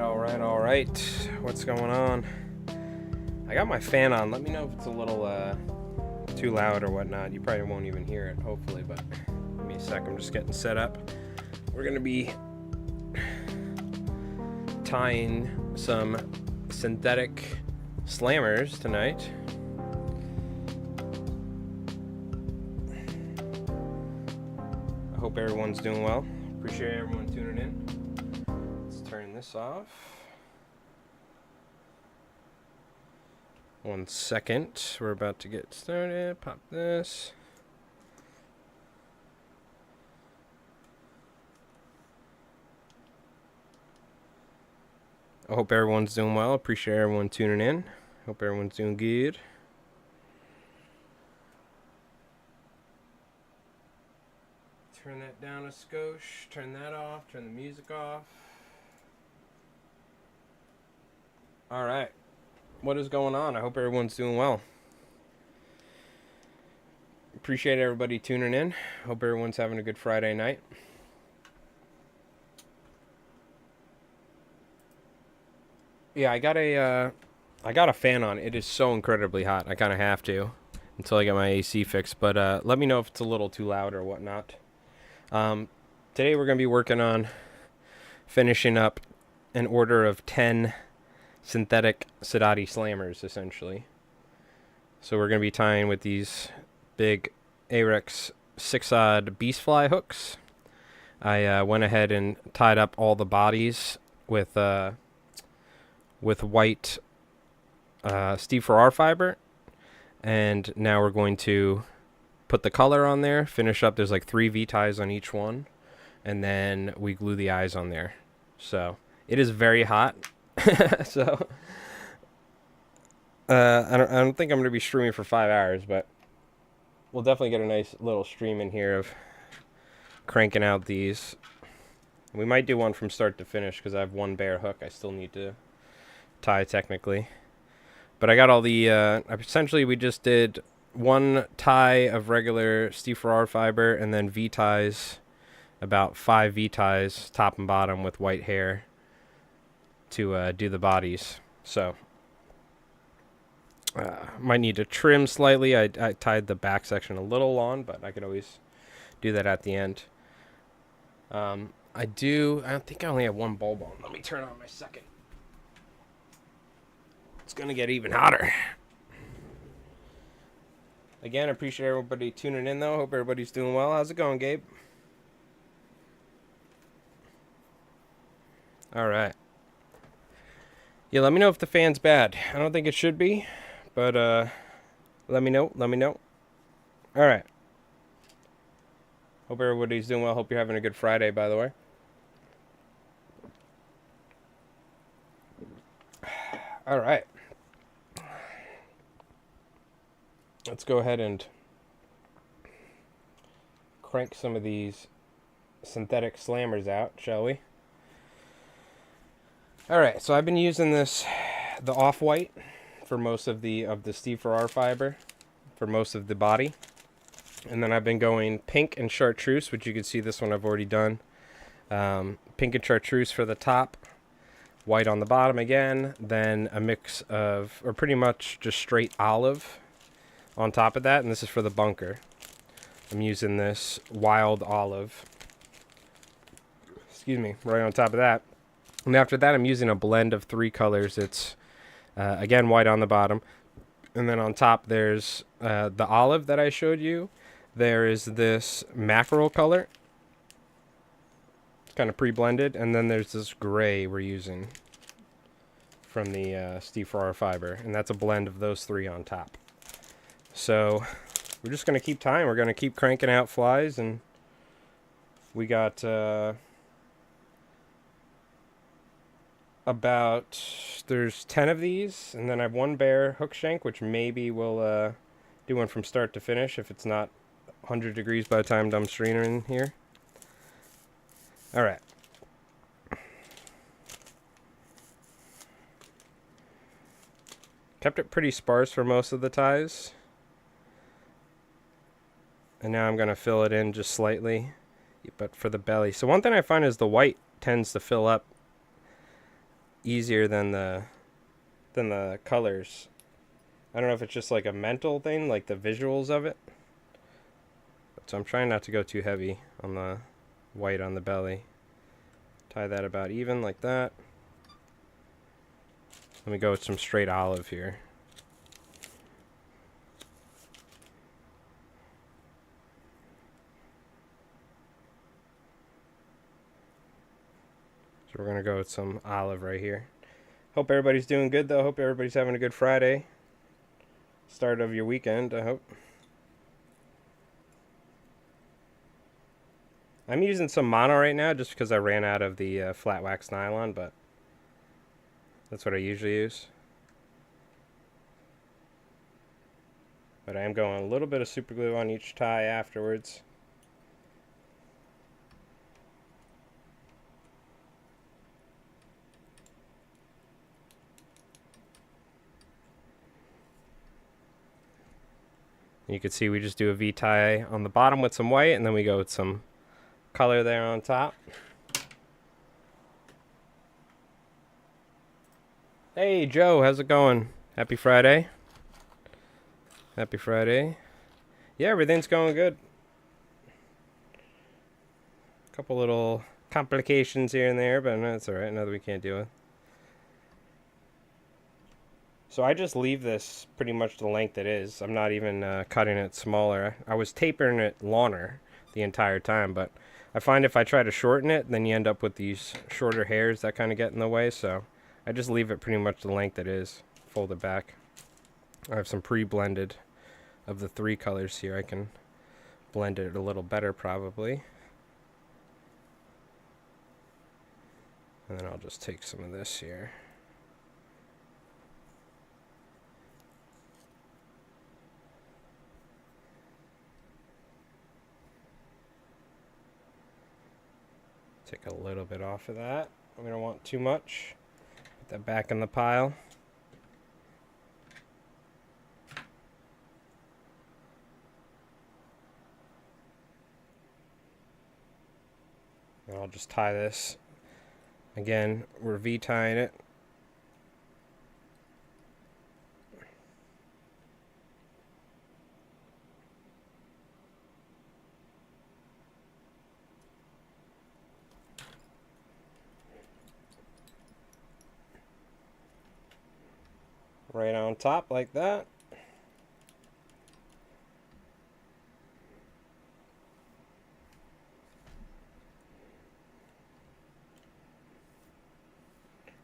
All right. What's going on? I got my fan on. Let me know if it's a little too loud or whatnot. You probably won't even hear it, hopefully, but give me a sec. I'm just getting set up. We're going to be tying some synthetic slammers tonight. I hope everyone's doing well. Appreciate everyone tuning in. Let's turn this off. 1 second. We're about to get started. Pop this. I hope everyone's doing well. Appreciate everyone tuning in. Hope everyone's doing good. Turn that down a skosh. Turn that off. Turn the music off. All right. What is going on? I hope everyone's doing well. Appreciate everybody tuning in. Hope everyone's having a good Friday night. Yeah, I got a fan on. It is so incredibly hot. I kind of have to until I get my AC fixed. But let me know if it's a little too loud or whatnot. Today we're going to be working on finishing up an order of 10 synthetic Sedati slammers, essentially. So we're going to be tying with these big Arex 6-odd beastfly hooks. I went ahead and tied up all the bodies with white Steve Farrar fiber, and now we're going to put the color on there, finish up. There's like 3 V-ties on each one, and then we glue the eyes on there. So it is very hot. So I don't think I'm going to be streaming for 5 hours, but we'll definitely get a nice little stream in here of cranking out these. We might do one from start to finish because I have one bare hook I still need to tie technically. But I got all the essentially we just did 1 tie of regular Steve Farrar fiber and then V-ties, about 5 V-ties top and bottom with white hair to do the bodies. So might need to trim slightly. I tied the back section a little long, but I could always do that at the end. I think I only have 1 bulb on. Let me turn on my second. It's gonna get even hotter. Again, I appreciate everybody tuning in though. Hope everybody's doing well. How's it going, Gabe? All right. Yeah, let me know if the fan's bad. I don't think it should be, but let me know. All right. Hope everybody's doing well. Hope you're having a good Friday, by the way. All right. Let's go ahead and crank some of these synthetic slammers out, shall we? All right, so I've been using the off-white for most of the Steve Farrar fiber for most of the body. And then I've been going pink and chartreuse, which you can see this one I've already done. Pink and chartreuse for the top, white on the bottom again, then a mix of, or pretty much just straight olive on top of that, and this is for the bunker. I'm using this wild olive, right on top of that. And after that, I'm using a blend of 3 colors. It's, again, white on the bottom. And then on top, there's the olive that I showed you. There is this mackerel color. It's kind of pre-blended. And then there's this gray we're using from the Steve Farrar fiber. And that's a blend of those 3 on top. So we're just going to keep tying. We're going to keep cranking out flies. And we got there's 10 of these, and then I have 1 bare hook shank, which maybe we'll do one from start to finish if it's not 100 degrees by the time I'm streaming here. All right. Kept it pretty sparse for most of the ties. And now I'm going to fill it in just slightly, but for the belly. So one thing I find is the white tends to fill up easier than the colors. I don't know if it's just like a mental thing, like the visuals of it. So I'm trying not to go too heavy on the white on the belly. Tie that about even like that. Let me go with some straight olive here. So we're going to go with some olive right here. Hope everybody's doing good though. Hope everybody's having a good Friday. Start of your weekend, I hope. I'm using some mono right now just because I ran out of the flat wax nylon, but that's what I usually use. But I am going a little bit of super glue on each tie afterwards. You can see we just do a V-tie on the bottom with some white, and then we go with some color there on top. Hey Joe, how's it going? Happy Friday. Happy Friday. Yeah, everything's going good. A couple little complications here and there, but that's alright, nothing we can't deal with. So I just leave this pretty much the length it is. I'm not even cutting it smaller. I was tapering it longer the entire time, but I find if I try to shorten it, then you end up with these shorter hairs that kind of get in the way, so I just leave it pretty much the length it is. Fold it back. I have some pre-blended of the 3 colors here. I can blend it a little better probably. And then I'll just take some of this here. Take a little bit off of that. We don't want too much. Put that back in the pile. And I'll just tie this. Again, we're V-tying it. Right on top like that.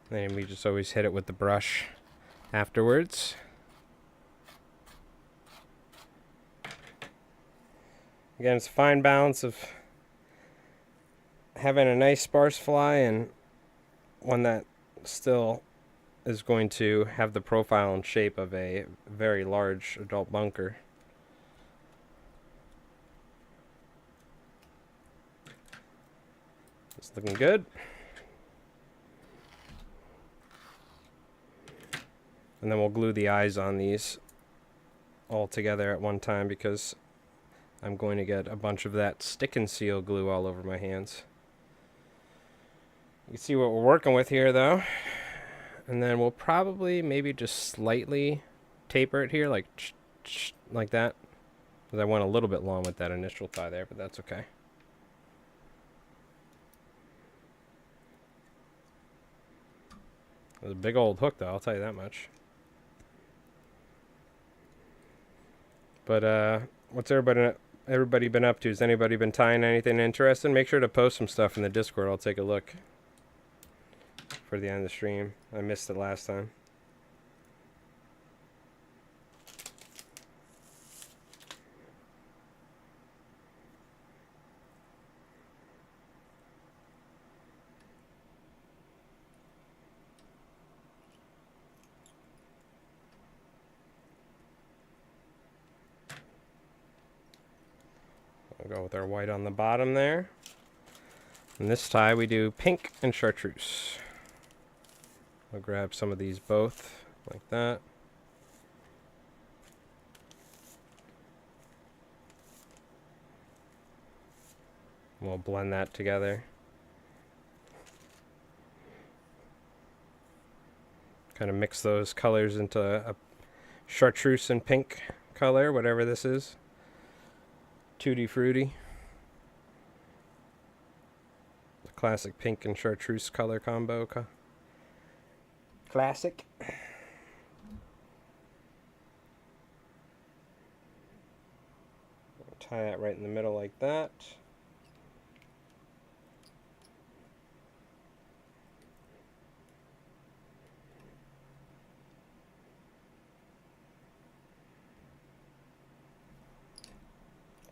Then we just always hit it with the brush afterwards. Again, it's a fine balance of having a nice sparse fly and one that still is going to have the profile and shape of a very large adult bunker. It's looking good. And then we'll glue the eyes on these all together at one time because I'm going to get a bunch of that stick and seal glue all over my hands. You can see what we're working with here though. And then we'll probably maybe just slightly taper it here like that. Because I went a little bit long with that initial tie there, but that's okay. It was a big old hook though, I'll tell you that much. But what's everybody been up to? Has anybody been tying anything interesting? Make sure to post some stuff in the Discord. I'll take a look for the end of the stream. I missed it last time. We'll go with our white on the bottom there. And this tie we do pink and chartreuse. I'll grab some of these both like that. We'll blend that together. Kind of mix those colors into a chartreuse and pink color, whatever this is. Tutti Frutti. The classic pink and chartreuse color combo. Classic. Tie that right in the middle like that.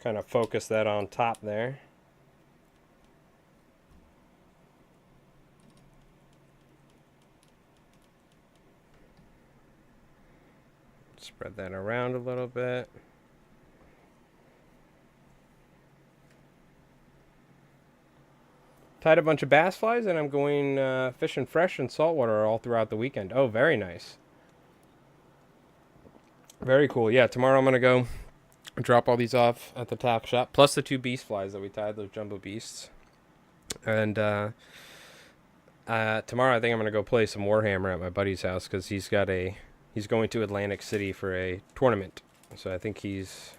Kind of focus that on top there. Spread that around a little bit. Tied a bunch of bass flies, and I'm going fishing fresh in saltwater all throughout the weekend. Oh, very nice. Very cool. Yeah, tomorrow I'm going to go drop all these off at the tack shop, plus the 2 beast flies that we tied, those jumbo beasts. And tomorrow I think I'm going to go play some Warhammer at my buddy's house, because he's going to Atlantic City for a tournament. So I think this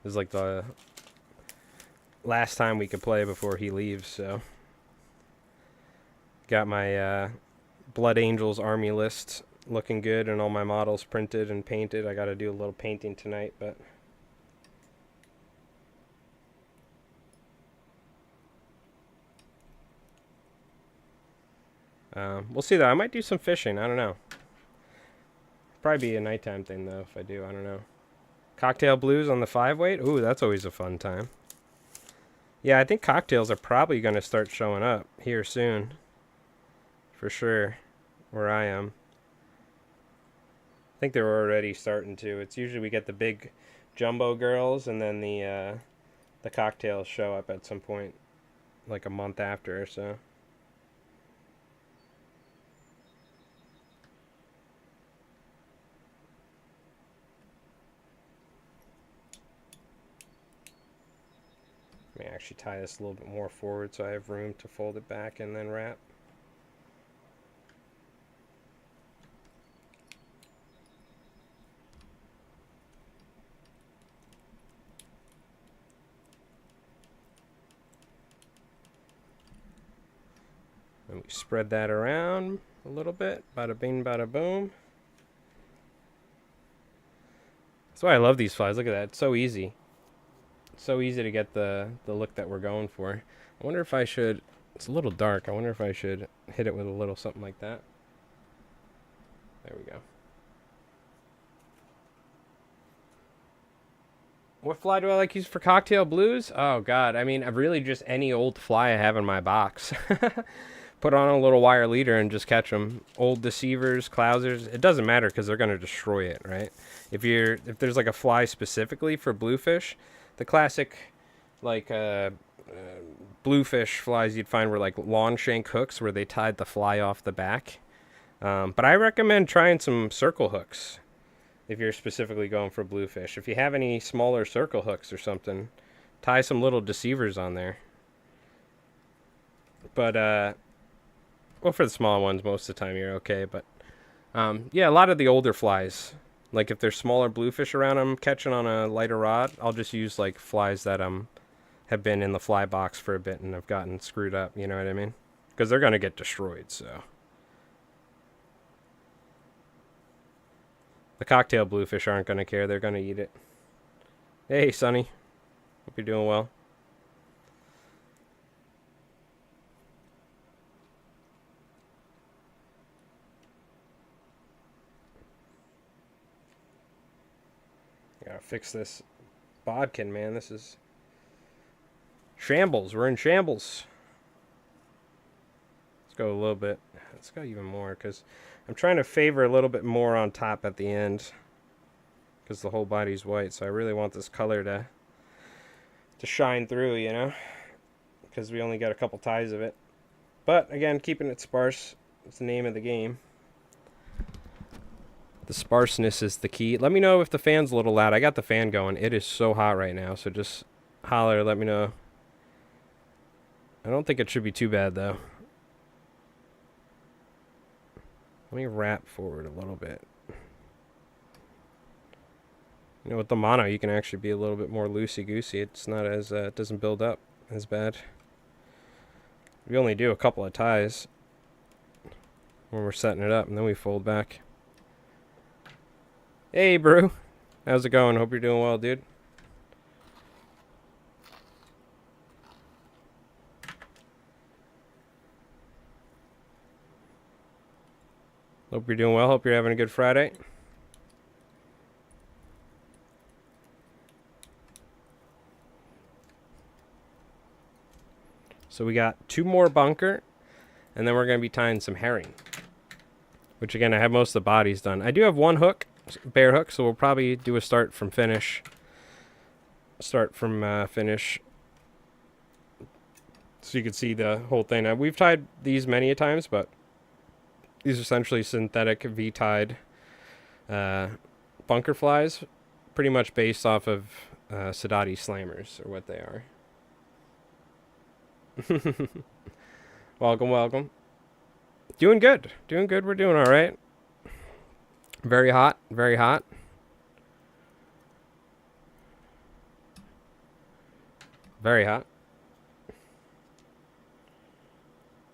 is like the last time we could play before he leaves, so... Got my Blood Angels army list looking good, and all my models printed and painted. I got to do a little painting tonight, but we'll see though. I might do some fishing. I don't know. Probably be a nighttime thing though if I do. I don't know. Cocktail blues on the 5-weight. Ooh, that's always a fun time. Yeah, I think cocktails are probably going to start showing up here soon. For sure, where I am. I think they're already starting to. It's usually we get the big jumbo girls, and then the cocktails show up at some point, like a month after or so. Let me actually tie this a little bit more forward so I have room to fold it back and then wrap. And we spread that around a little bit. Bada bing, bada boom. That's why I love these flies. Look at that. It's so easy. It's so easy to get the look that we're going for. I wonder if I should... It's a little dark. I wonder if I should hit it with a little something like that. There we go. What fly do I like to use for cocktail blues? Oh, God. I mean, really just any old fly I have in my box. Put on a little wire leader and just catch them. Old deceivers, clousers. It doesn't matter because they're going to destroy it, right? If there's like a fly specifically for bluefish, the classic like bluefish flies you'd find were like lawn shank hooks where they tied the fly off the back. But I recommend trying some circle hooks if you're specifically going for bluefish. If you have any smaller circle hooks or something, tie some little deceivers on there. But, well, for the small ones, most of the time you're okay. But, yeah, a lot of the older flies, like if there's smaller bluefish around them catching on a lighter rod, I'll just use like flies that have been in the fly box for a bit and have gotten screwed up, you know what I mean? Because they're going to get destroyed, so. The cocktail bluefish aren't going to care. They're going to eat it. Hey, Sonny. Hope you're doing well. Gotta fix this bodkin, man. This is shambles. We're in shambles. Let's go a little bit. Let's go even more because I'm trying to favor a little bit more on top at the end because the whole body's white. So I really want this color to shine through, you know, because we only got a couple ties of it. But again, keeping it sparse is the name of the game. The sparseness is the key. Let me know if the fan's a little loud. I got the fan going. It is so hot right now, so just holler. Let me know. I don't think it should be too bad, though. Let me wrap forward a little bit. You know, with the mono, you can actually be a little bit more loosey-goosey. It's not as, it doesn't build up as bad. We only do a couple of ties when we're setting it up, and then we fold back. Hey, Brew. How's it going? Hope you're doing well, dude. Hope you're doing well. Hope you're having a good Friday. So we got 2 more bunker, and then we're going to be tying some herring. Which, again, I have most of the bodies done. I do have 1 hook, bare hook, so we'll probably do a start from finish. Finish. So you can see the whole thing. Now, we've tied these many a times, but these are essentially synthetic V-tied bunker flies, pretty much based off of Sadati slammers, or what they are. Welcome, welcome. Doing good. Doing good. We're doing all right. Very hot. Very hot. Very hot.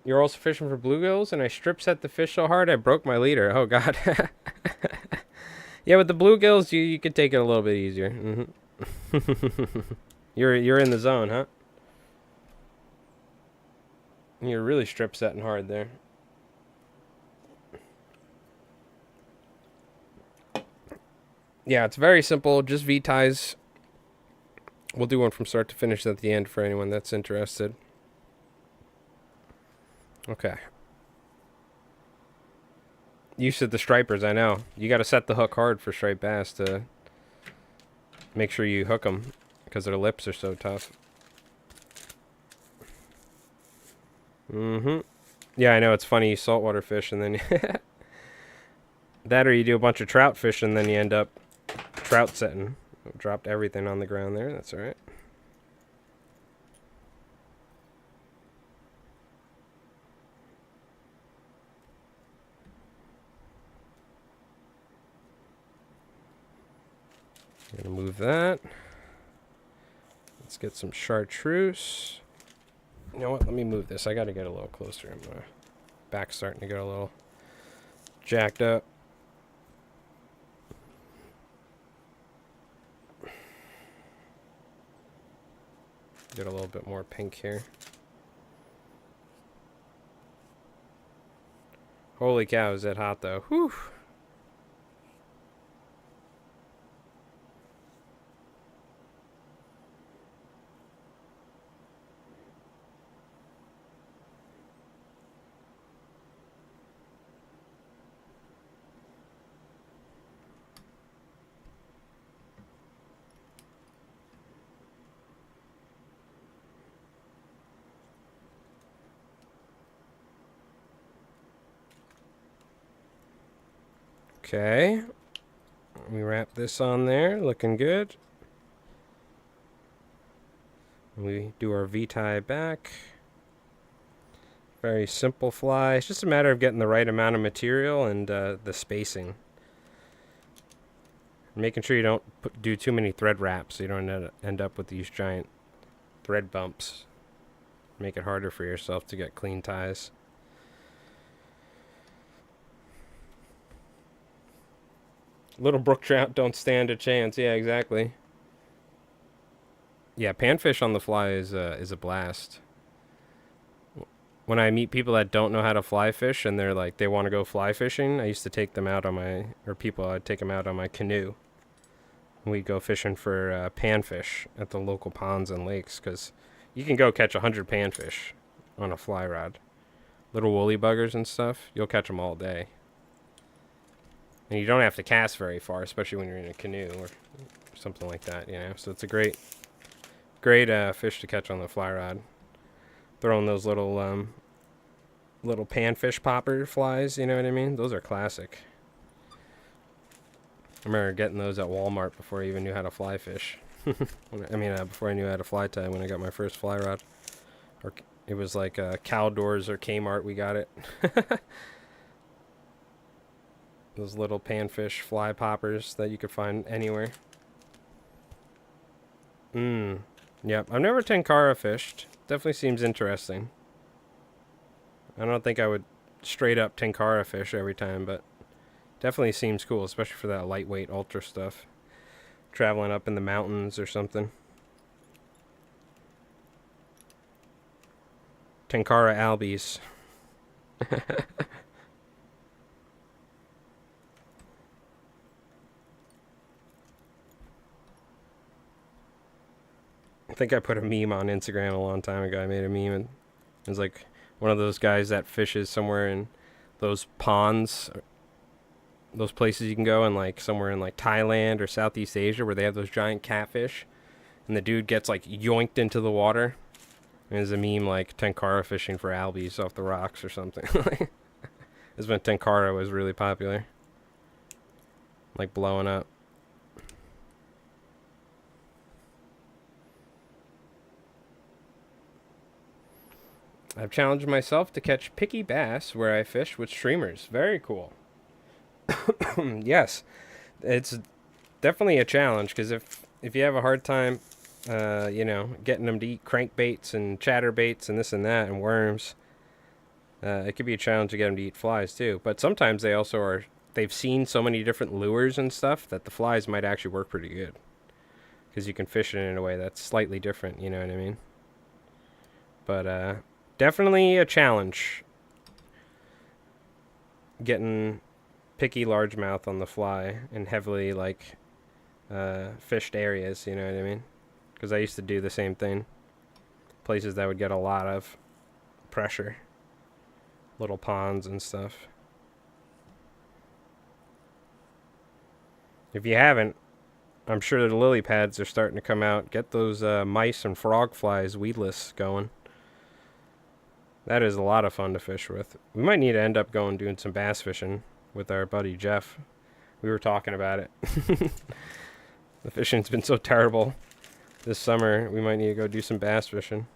You're also fishing for bluegills, and I strip set the fish so hard I broke my leader. Oh, God. Yeah, with the bluegills, you could take it a little bit easier. Mm-hmm. You're in the zone, huh? You're really strip setting hard there. Yeah, it's very simple. Just V-ties. We'll do one from start to finish at the end for anyone that's interested. Okay. You said the stripers, I know. You got to set the hook hard for striped bass to make sure you hook them, because their lips are so tough. Mm-hmm. Yeah, I know, it's funny, you saltwater fish and then that, or you do a bunch of trout fish and then you end up trout setting. Dropped everything on the ground there, that's alright. I'm gonna move that. Let's get some chartreuse. You know what? Let me move this. I gotta get a little closer. My back's starting to get a little jacked up. Get a little bit more pink here. Holy cow, is that hot though? Whew. Okay, we wrap this on there, looking good. We do our V-tie back. Very simple fly. It's just a matter of getting the right amount of material and the spacing. Making sure you don't do too many thread wraps so you don't end up with these giant thread bumps. Make it harder for yourself to get clean ties. Little brook trout don't stand a chance. Yeah, exactly. Yeah, panfish on the fly is a blast. When I meet people that don't know how to fly fish and they're like, they want to go fly fishing, I used to take them out on I'd take them out on my canoe. We'd go fishing for panfish at the local ponds and lakes, because you can go catch 100 panfish on a fly rod. Little woolly buggers and stuff, you'll catch them all day. And you don't have to cast very far, especially when you're in a canoe or something like that, you know. So it's a great fish to catch on the fly rod. Throwing those little panfish popper flies, you know what I mean? Those are classic. I remember getting those at Walmart before I even knew how to fly fish. Before I knew how to fly tie when I got my first fly rod. Or it was like Caldors or Kmart, we got it. Those little panfish fly poppers that you could find anywhere. Yep. I've never tenkara fished. Definitely seems interesting. I don't think I would straight up tenkara fish every time, but definitely seems cool, especially for that lightweight ultra stuff. Traveling up in the mountains or something. Tenkara albies. I think I put a meme on Instagram a long time ago. I made a meme and it was like one of those guys that fishes somewhere in those ponds, those places you can go in, like somewhere in like Thailand or Southeast Asia where they have those giant catfish, and the dude gets like yoinked into the water. And there's a meme like tenkara fishing for albies off the rocks or something. This when tenkara was really popular, like blowing up. I've challenged myself to catch picky bass where I fish with streamers. Very cool. Yes, it's definitely a challenge because if you have a hard time, getting them to eat crankbaits and chatterbaits and this and that and worms, it could be a challenge to get them to eat flies too. But sometimes they also are. They've seen so many different lures and stuff that the flies might actually work pretty good because you can fish it in a way that's slightly different. You know what I mean? But definitely a challenge getting picky largemouth on the fly in heavily like fished areas, you know what I mean? Because I used to do the same thing. Places that would get a lot of pressure, little ponds and stuff. If you haven't, I'm sure the lily pads are starting to come out. Get those mice and frog flies weedless going. That is a lot of fun to fish with. We might need to end up going doing some bass fishing with our buddy Jeff. We were talking about it. The fishing's been so terrible this summer. We might need to go do some bass fishing.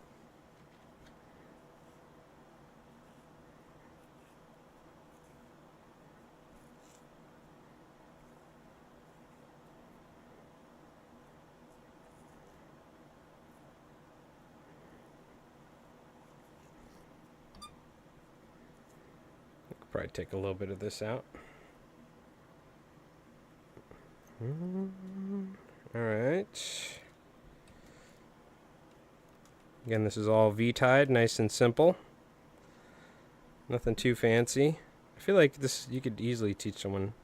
Probably take a little bit of this out. Alright. Again, this is all V-tied, nice and simple. Nothing too fancy. I feel like this, you could easily teach someone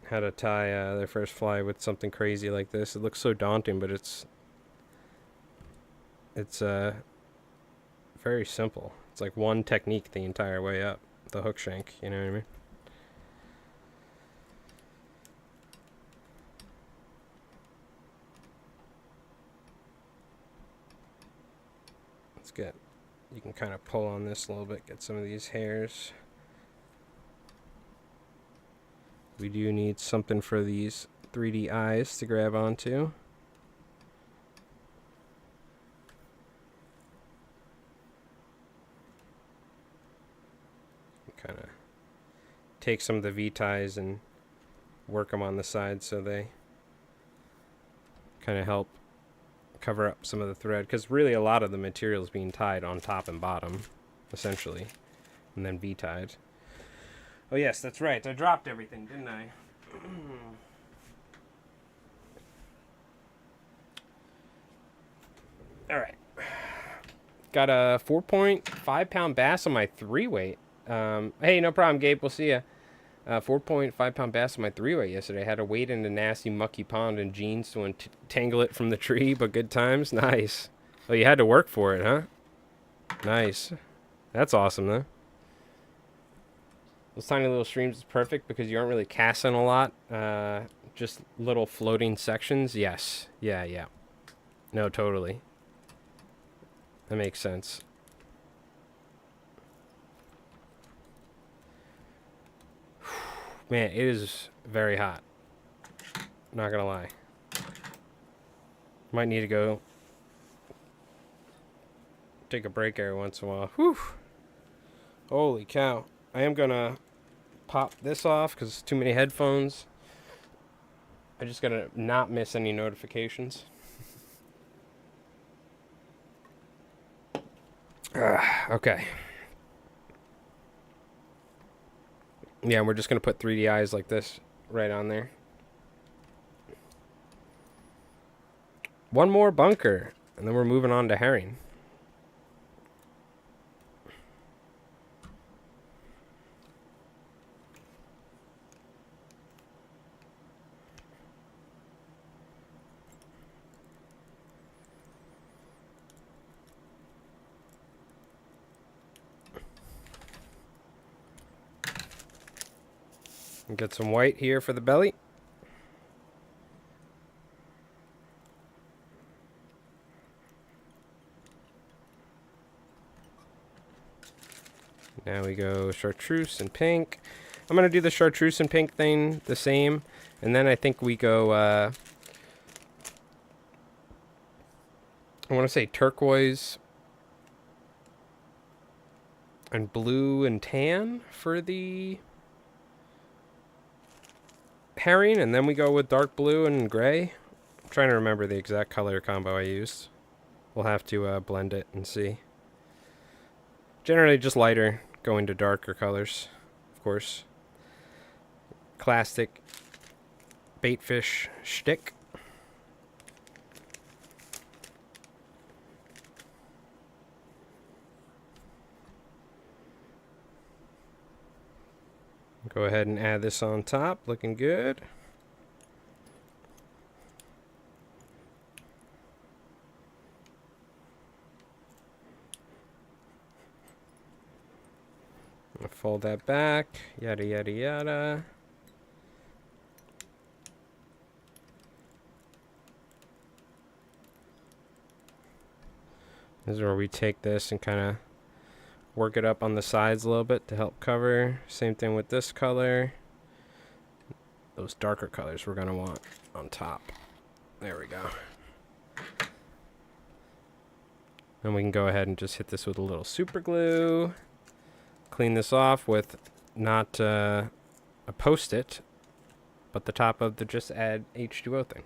how to tie their first fly with something crazy like this. It looks so daunting, but it's very simple. It's like one technique the entire way up, the hook shank, you know what I mean? Let's get, you can kind of pull on this a little bit, get some of these hairs. We do need something for these 3D eyes to grab onto. Kind of take some of the V-ties and work them on the side so they kind of help cover up some of the thread, because really a lot of the material is being tied on top and bottom essentially, and then V-tied. Oh yes, that's right, I dropped everything, didn't I? Alright, got a 4.5 pound bass on my 3-weight. Hey, no problem, Gabe. We'll see ya. 4.5 pound bass on my 3-weight yesterday. Had to wade in a nasty, mucky pond in jeans to untangle it from the tree, but good times. Nice. Oh, you had to work for it, huh? Nice. That's awesome, though. Those tiny little streams is perfect because you aren't really casting a lot. Just little floating sections. Yes. Yeah. No, totally. That makes sense. Man, it is very hot. Not gonna lie. Might need to go take a break every once in a while. Whew. Holy cow. I am gonna pop this off because it's too many headphones. I just gotta not miss any notifications. Okay. Yeah, we're just gonna put 3D eyes like this right on there. One more bunker, and then we're moving on to herring. And get some white here for the belly. Now we go chartreuse and pink. I'm going to do the chartreuse and pink thing the same. And then I think we go, I want to say turquoise and blue and tan for the herring. And then we go with dark blue and gray. I'm trying to remember the exact color combo I used. We'll have to blend it and see. Generally just lighter, going to darker colors, of course. Classic baitfish shtick. Go ahead and add this on top, looking good. Fold that back, yada yada yada. This is where we take this and kind of work it up on the sides a little bit to help cover. Same thing with this color. Those darker colors we're going to want on top. There we go. And we can go ahead and just hit this with a little super glue. Clean this off with not a Post-it, but the top of the just add H2O thing.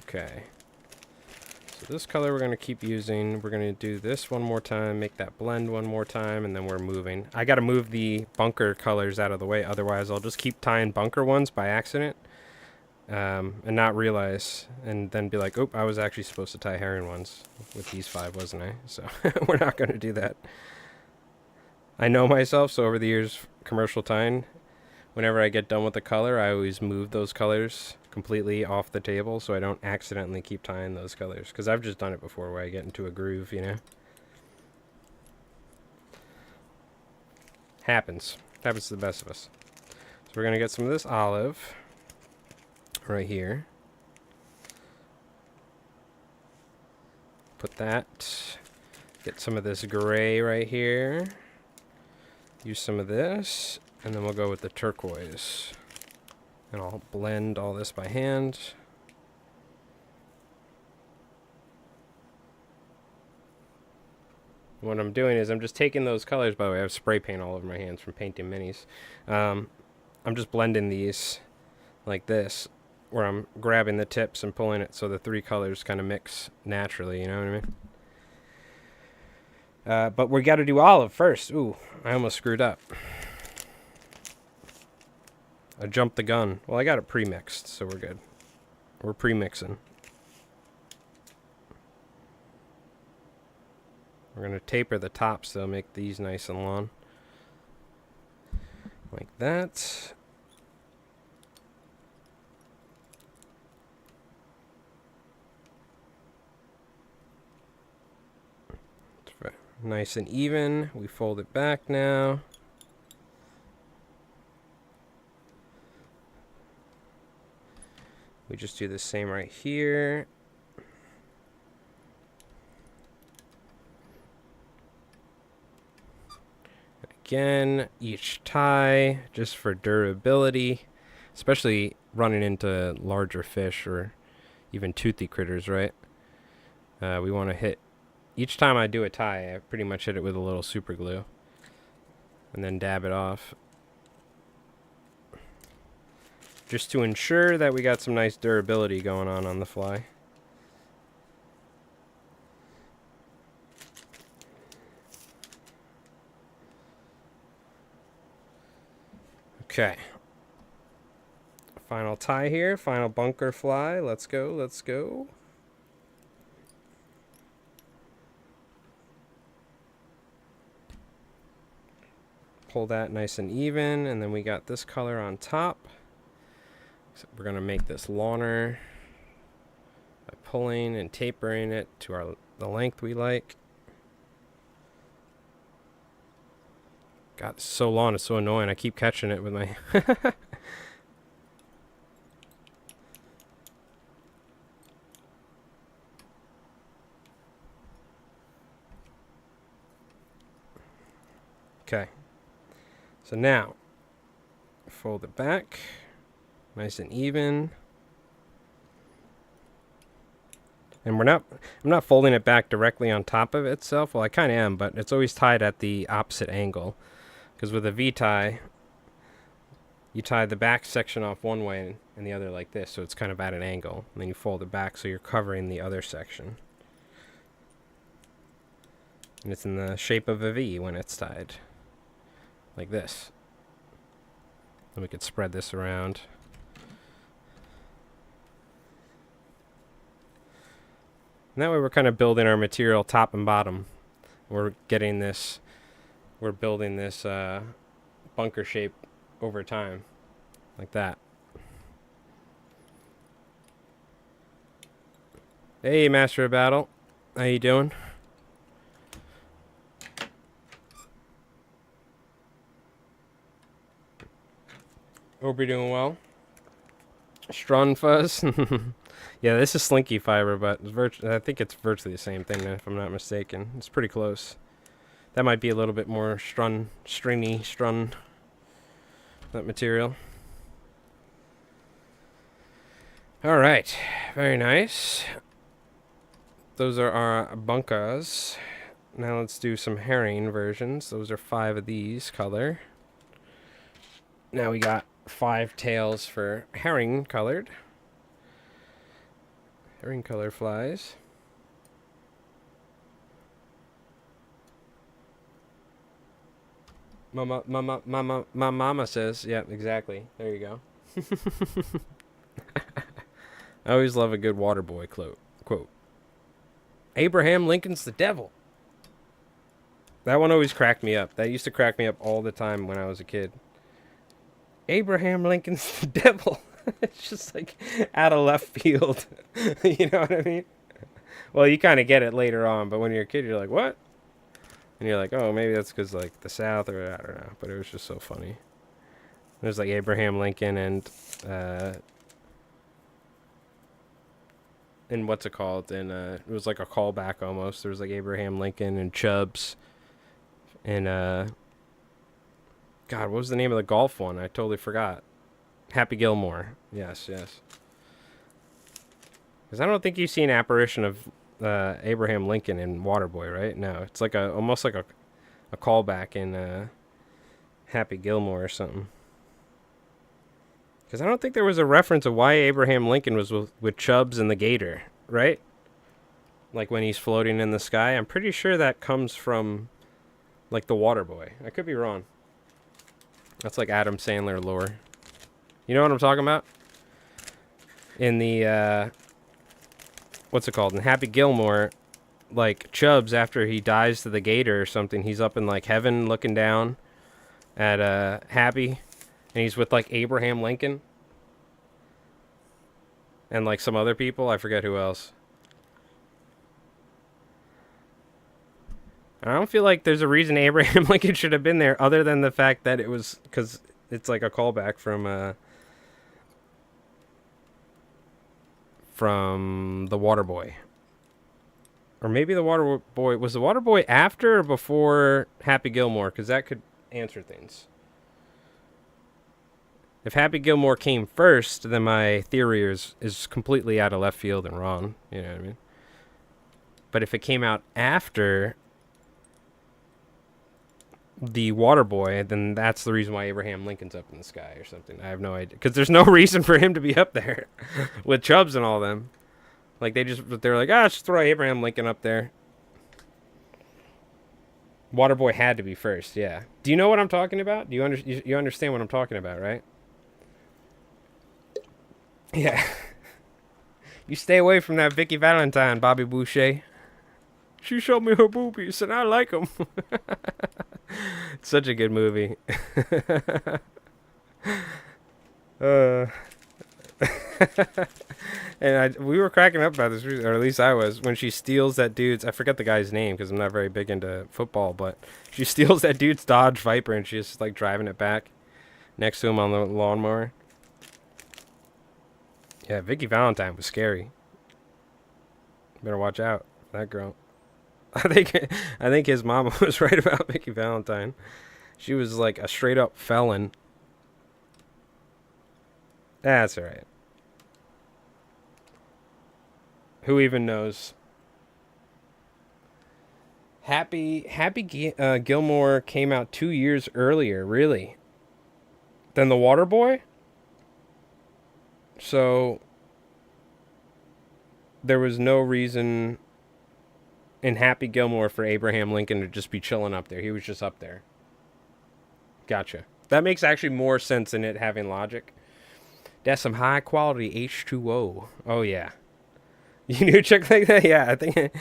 Okay. So this color we're going to keep using. We're going to do this one more time, make that blend one more time, and then we're moving. I got to move the bunker colors out of the way, otherwise I'll just keep tying bunker ones by accident. And not realize, and then be like, oh, I was actually supposed to tie herring ones with these 5, wasn't I? So we're not going to do that. I know myself, so over the years, commercial tying, whenever I get done with the color, I always move those colors completely off the table so I don't accidentally keep tying those colors. Because I've just done it before where I get into a groove, you know? Happens. Happens to the best of us. So we're going to get some of this olive right here. Put that. Get some of this gray right here. Use some of this. And then we'll go with the turquoise. And I'll blend all this by hand. What I'm doing is I'm just taking those colors. By the way, I have spray paint all over my hands from painting minis. I'm just blending these like this, where I'm grabbing the tips and pulling it so the 3 colors kind of mix naturally, you know what I mean? But we got to do olive first. Ooh, I almost screwed up. I jumped the gun. Well, I got it pre-mixed, so we're good. We're pre-mixing. We're going to taper the tops, so make these nice and long. Like that. Nice and even. We fold it back now. We just do the same right here. Again, each tie, just for durability, especially running into larger fish or even toothy critters, right? We want to hit each time I do a tie, I pretty much hit it with a little super glue. And then dab it off. Just to ensure that we got some nice durability going on the fly. Okay. Final tie here, final bunker fly. Let's go, let's go. Pull that nice and even, and then we got this color on top. So we're gonna make this lawner by pulling and tapering it to the length we like. God, it's so long, it's so annoying. I keep catching it with my... Okay. So now, fold it back, nice and even. And I'm not folding it back directly on top of itself. Well, I kind of am, but it's always tied at the opposite angle. Because with a V-tie, you tie the back section off one way and the other like this, so it's kind of at an angle. And then you fold it back so you're covering the other section. And it's in the shape of a V when it's tied. Like this. Then we could spread this around. And that way we're kind of building our material top and bottom. We're building this bunker shape over time. Like that. Hey, Master of Battle. How you doing? Hope you're doing well. Strunfuzz. Yeah, this is slinky fiber, but I think it's virtually the same thing, if I'm not mistaken. It's pretty close. That might be a little bit more stringy, that material. All right, very nice. Those are our bunkas. Now let's do some herring versions. Those are 5 of these color. Now we got 5 tails for herring colored. Herring color flies. My mama says, yeah, exactly. There you go. I always love a good Waterboy quote. Abraham Lincoln's the devil. That one always cracked me up. That used to crack me up all the time when I was a kid. Abraham Lincoln's the devil. It's just like out of left field. You know what I mean? Well, you kind of get it later on, but when you're a kid, you're like, what? And you're like, oh, maybe that's because, like, the South, or I don't know. But it was just so funny. There's, like, Abraham Lincoln and what's it called? And it was like a callback almost. There was, like, Abraham Lincoln and Chubbs. And, God, what was the name of the golf one? I totally forgot. Happy Gilmore. Yes. Because I don't think you see an apparition of Abraham Lincoln in Waterboy, right? No, it's like almost like a callback in Happy Gilmore or something. Because I don't think there was a reference of why Abraham Lincoln was with Chubbs and the Gator, right? Like when he's floating in the sky. I'm pretty sure that comes from like the Waterboy. I could be wrong. That's like Adam Sandler lore. You know what I'm talking about? In the what's it called? In Happy Gilmore, like Chubbs, after he dies to the Gator or something, he's up in like heaven looking down at Happy, and he's with like Abraham Lincoln and like some other people. I forget who else. I don't feel like there's a reason Abraham Lincoln should have been there other than the fact that it was because it's like a callback from the Waterboy. Or maybe the Waterboy... Was the Waterboy after or before Happy Gilmore? Because that could answer things. If Happy Gilmore came first, then my theory is completely out of left field and wrong. You know what I mean? But if it came out after the Water Boy, then that's the reason why Abraham Lincoln's up in the sky or something. I have no idea. Because there's no reason for him to be up there with Chubbs and all them. Like, they're like, just throw Abraham Lincoln up there. Water Boy had to be first, yeah. Do you know what I'm talking about? Do you understand what I'm talking about, right? Yeah. You stay away from that Vicky Valentine, Bobby Boucher. She showed me her boobies, and I like them. Such a good movie. And we were cracking up about this, or at least I was, when she steals that dude's, I forget the guy's name because I'm not very big into football, but she steals that dude's Dodge Viper and she's just like driving it back next to him on the lawnmower. Yeah, Vicky Valentine was scary. Better watch out, that girl. I think his mama was right about Vicky Valentine. She was like a straight up felon. That's alright. Who even knows? Happy Gilmore came out 2 years earlier, really, than The Water Boy. So there was no reason in Happy Gilmore for Abraham Lincoln to just be chilling up there. He was just up there. Gotcha. That makes actually more sense than it having logic. That's some high quality H2O. Oh yeah. You knew a chick like that? Yeah, I think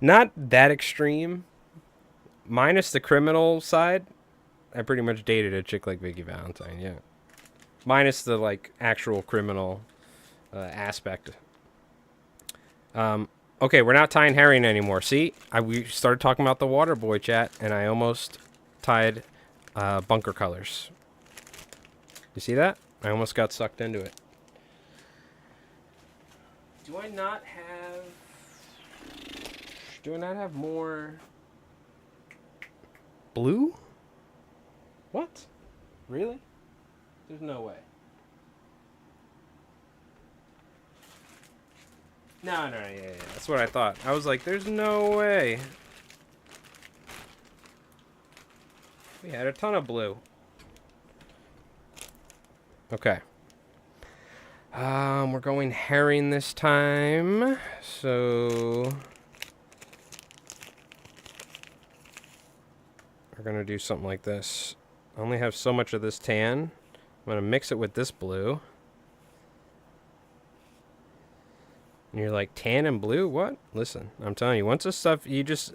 not that extreme. Minus the criminal side, I pretty much dated a chick like Vicky Valentine, yeah. Minus the like actual criminal aspect. Okay, we're not tying herring anymore. See, we started talking about the Water Boy, chat, and I almost tied bunker colors. You see that? I almost got sucked into it. Do I not have more blue? What? Really? There's no way. No, yeah. That's what I thought. I was like, there's no way. We had a ton of blue. Okay. We're going herring this time. So we're going to do something like this. I only have so much of this tan. I'm going to mix it with this blue. And you're like, tan and blue? What? Listen, I'm telling you, once this stuff, you just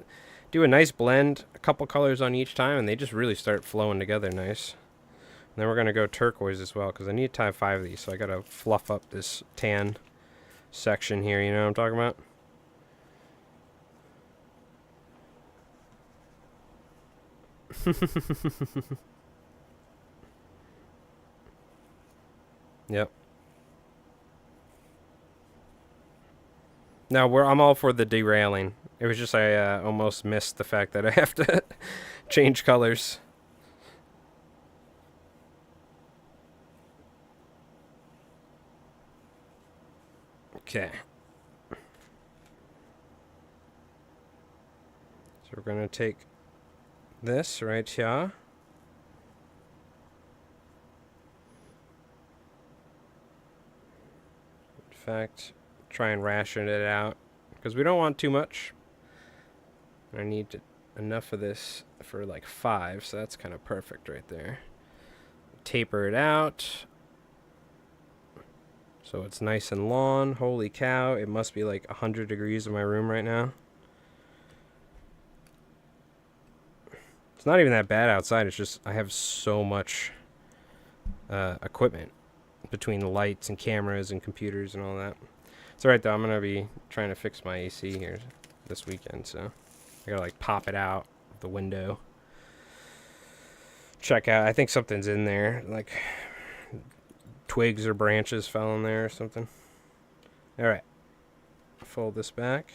do a nice blend, a couple colors on each time, and they just really start flowing together nice. And then we're going to go turquoise as well, because I need to tie 5 of these, so I got to fluff up this tan section here, you know what I'm talking about? Yep. No, I'm all for the derailing. It was just I almost missed the fact that I have to change colors. Okay. So we're going to take this right here. In fact, try and ration it out because we don't want too much. I need enough of this for like 5, so that's kind of perfect right there. Taper it out so it's nice and long. Holy cow, it must be like 100 degrees in my room right now. It's not even that bad outside, it's just I have so much equipment between the lights and cameras and computers and all that. It's alright though, I'm going to be trying to fix my AC here this weekend, so I gotta like pop it out the window. Check out, I think something's in there, like twigs or branches fell in there or something. Alright, fold this back.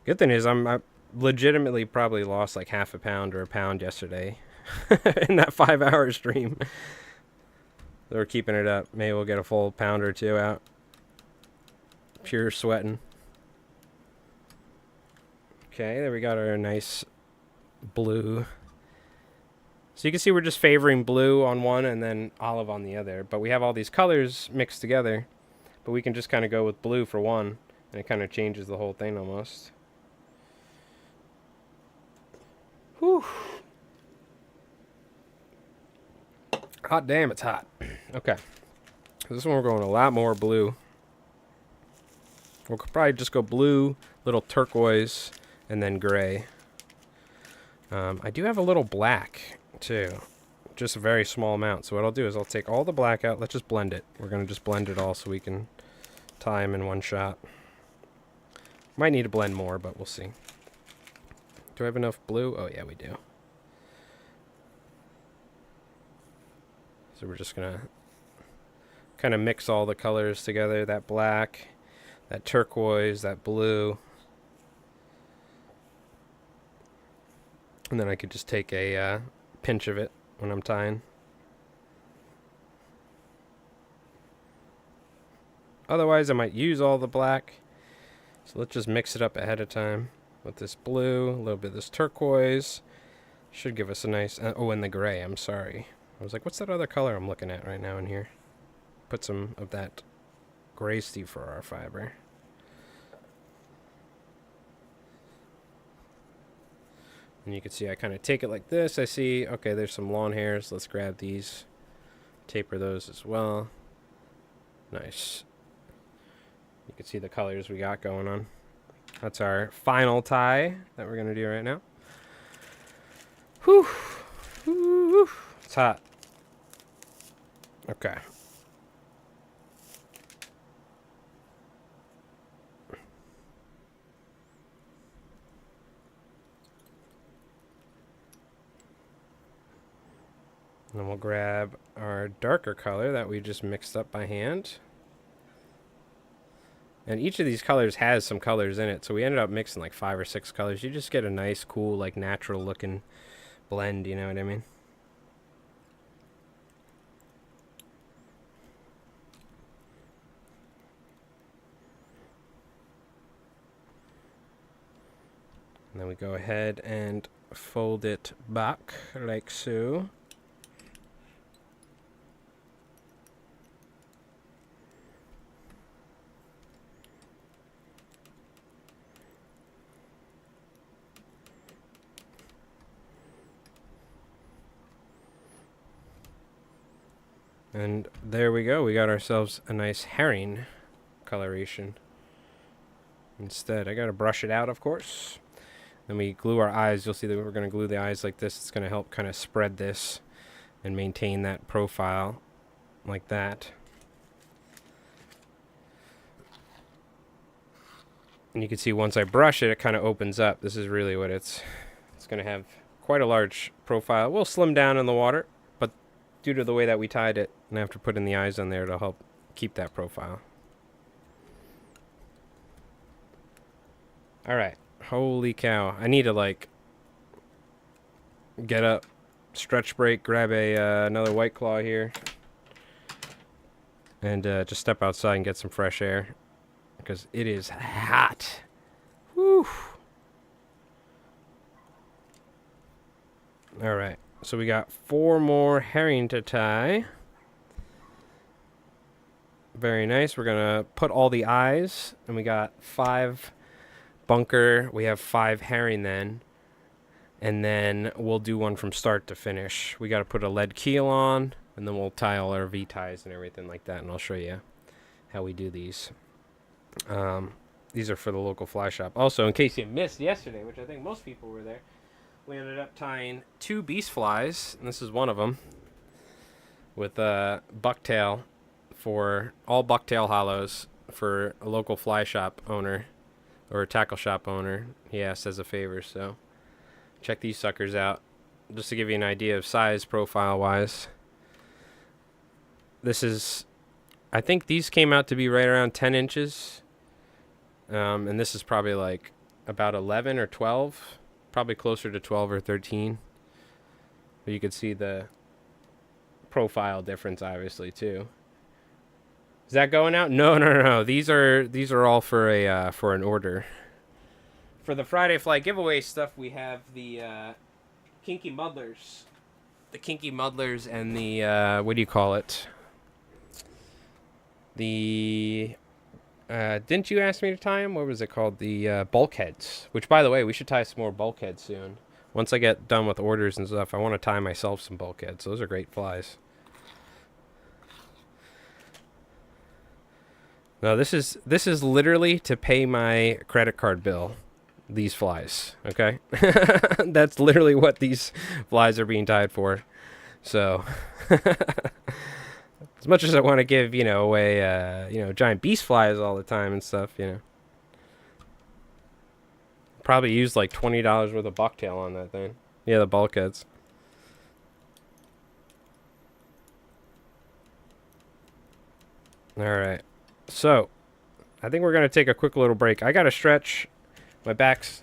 Good thing is I legitimately probably lost like half a pound or a pound yesterday in that 5-hour stream. So we're keeping it up. Maybe we'll get a full pound or 2 out. Pure sweating. Okay, there we got our nice blue. So you can see we're just favoring blue on one and then olive on the other. But we have all these colors mixed together. But we can just kind of go with blue for one. And it kind of changes the whole thing almost. Whew. Hot damn, it's hot. Okay. This one we're going a lot more blue. We'll probably just go blue, little turquoise, and then gray. I do have a little black, too. Just a very small amount. So what I'll do is I'll take all the black out. Let's just blend it. We're going to just blend it all so we can tie them in one shot. Might need to blend more, but we'll see. Do I have enough blue? Oh, yeah, we do. So we're just going to kind of mix all the colors together. That black, that turquoise, that blue. And then I could just take a pinch of it when I'm tying. Otherwise, I might use all the black. So let's just mix it up ahead of time with this blue, a little bit of this turquoise. Should give us a nice... oh, and the gray, I'm sorry. I was like, what's that other color I'm looking at right now in here? Put some of that gray C4R fiber. And you can see I kind of take it like this. I see, okay, there's some lawn hairs. Let's grab these. Taper those as well. Nice. You can see the colors we got going on. That's our final tie that we're going to do right now. Whew. Whew. It's hot. Okay. And then we'll grab our darker color that we just mixed up by hand. And each of these colors has some colors in it, so we ended up mixing like 5 or 6 colors. You just get a nice, cool, like natural looking blend, you know what I mean? And then we go ahead and fold it back like so. And there we go. We got ourselves a nice herring coloration. Instead, I got to brush it out, of course. Then we glue our eyes. You'll see that we're going to glue the eyes like this. It's going to help kind of spread this and maintain that profile like that. And you can see once I brush it, it kind of opens up. This is really what it's going to have quite a large profile. We'll slim down in the water, but due to the way that we tied it, and after putting the eyes on there, it'll help keep that profile. All right. Holy cow. I need to, like, get up, stretch break, grab another White Claw here, and just step outside and get some fresh air, because it is hot. Whew. All right. So we got 4 more herring to tie. Very nice. We're going to put all the eyes, and we got 5 bunker. We have 5 herring then. And then we'll do one from start to finish. We got to put a lead keel on, and then we'll tie all our V-ties and everything like that, and I'll show you how we do these. These are for the local fly shop. Also, in case you missed yesterday, which I think most people were there, we ended up tying 2 beast flies, and this is one of them, with a bucktail for all bucktail hollows for a local fly shop owner or a tackle shop owner. He asked as a favor, so check these suckers out just to give you an idea of size profile wise. This is, I think these came out to be right around 10 inches, and this is probably like about 11 or 12, probably closer to 12 or 13. But you can see the profile difference obviously too. Is that going out? No. These are all for a for an order For the Friday Fly giveaway stuff, we have the Kinky Muddlers. The Kinky Muddlers and the, what do you call it? The, didn't you ask me to tie them? What was it called? The bulkheads. Which, by the way, we should tie some more bulkheads soon. Once I get done with orders and stuff, I want to tie myself some bulkheads. Those are great flies. No, this is literally to pay my credit card bill. These flies, okay? That's literally what these flies are being tied for. So, as much as I want to give, away, giant beast flies all the time and stuff, probably use like $20 worth of bucktail on that thing. Yeah, the bulkheads. All right. So, I think we're going to take a quick little break. I got to stretch. My back's,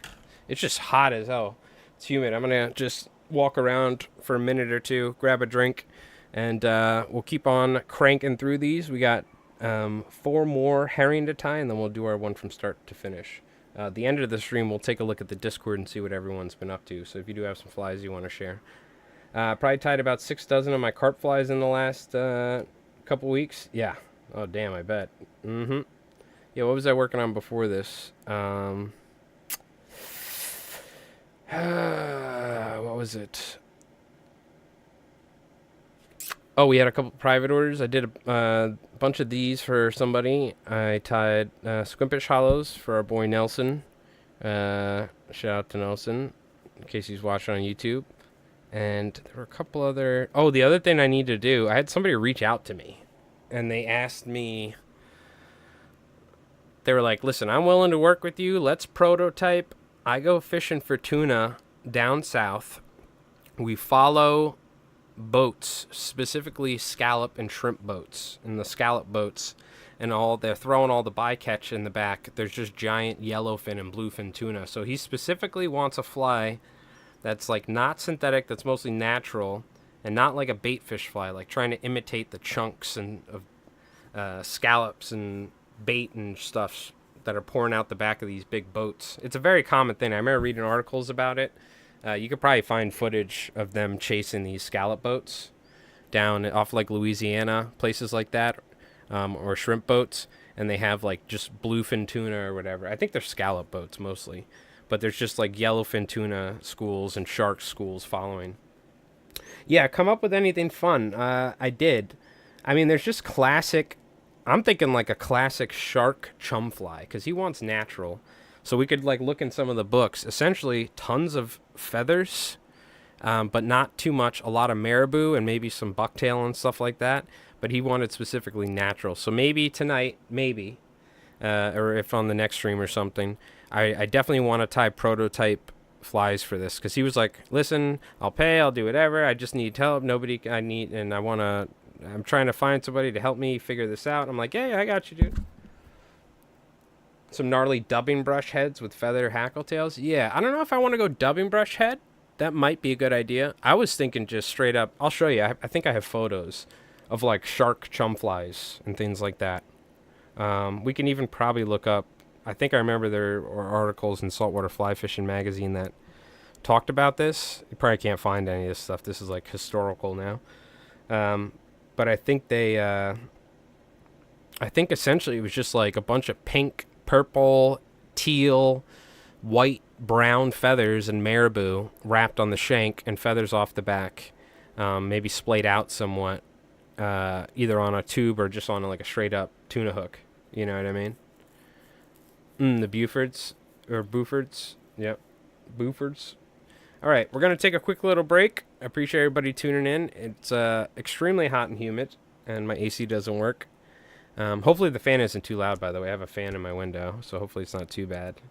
it's just hot as hell. It's humid. I'm going to just walk around for a minute or two, grab a drink, and we'll keep on cranking through these. We got 4 more herring to tie, and then we'll do our one from start to finish. At the end of the stream, we'll take a look at the Discord and see what everyone's been up to. So if you do have some flies you want to share. Probably tied about 6 dozen of my carp flies in the last couple weeks. Yeah. Oh, damn, I bet. Mm-hmm. Yeah, what was I working on before this? What was it? Oh, we had a couple private orders. I did a bunch of these for somebody. I tied squimpish hollows for our boy Nelson. Shout out to Nelson, in case he's watching on YouTube. And there were a couple other... Oh, the other thing I need to do, I had somebody reach out to me. And they asked me... They were like, listen, I'm willing to work with you. Let's prototype. I go fishing for tuna down south. We follow boats, specifically scallop and shrimp boats. And the scallop boats, and they're throwing all the bycatch in the back. There's just giant yellowfin and bluefin tuna. So he specifically wants a fly that's like not synthetic, that's mostly natural, and not like a bait fish fly, like trying to imitate the chunks of scallops and bait and stuff that are pouring out the back of these big boats. It's a very common thing. I remember reading articles about it. You could probably find footage of them chasing these scallop boats down off like Louisiana, places like that, or shrimp boats, and they have like just bluefin tuna or whatever. I think they're scallop boats mostly, but there's just like yellowfin tuna schools and shark schools following. Yeah, come up with anything fun. I did. I mean, there's just classic... I'm thinking like a classic shark chum fly, because he wants natural. So we could like look in some of the books. Essentially, tons of feathers, but not too much. A lot of marabou and maybe some bucktail and stuff like that. But he wanted specifically natural. So maybe tonight, or if on the next stream or something, I definitely want to tie prototype flies for this, because he was like, listen, I'll pay, I'll do whatever. I just need help. I'm trying to find somebody to help me figure this out. I'm like, yeah, I got you, dude. Some gnarly dubbing brush heads with feather hackle tails. Yeah, I don't know if I want to go dubbing brush head. That might be a good idea. I was thinking just straight up. I'll show you. I think I have photos of like shark chum flies and things like that. We can even probably look up. I think I remember there were articles in Saltwater Fly Fishing magazine that talked about this. You probably can't find any of this stuff. This is like historical now. But I think I think essentially it was just like a bunch of pink, purple, teal, white, brown feathers and marabou wrapped on the shank and feathers off the back, maybe splayed out somewhat, either on a tube or just on like a straight up tuna hook. You know what I mean? The Bufords, or Bufords. Yep. Bufords. All right, we're going to take a quick little break. I appreciate everybody tuning in. It's extremely hot and humid, and my AC doesn't work. Hopefully the fan isn't too loud, by the way. I have a fan in my window, so hopefully it's not too bad.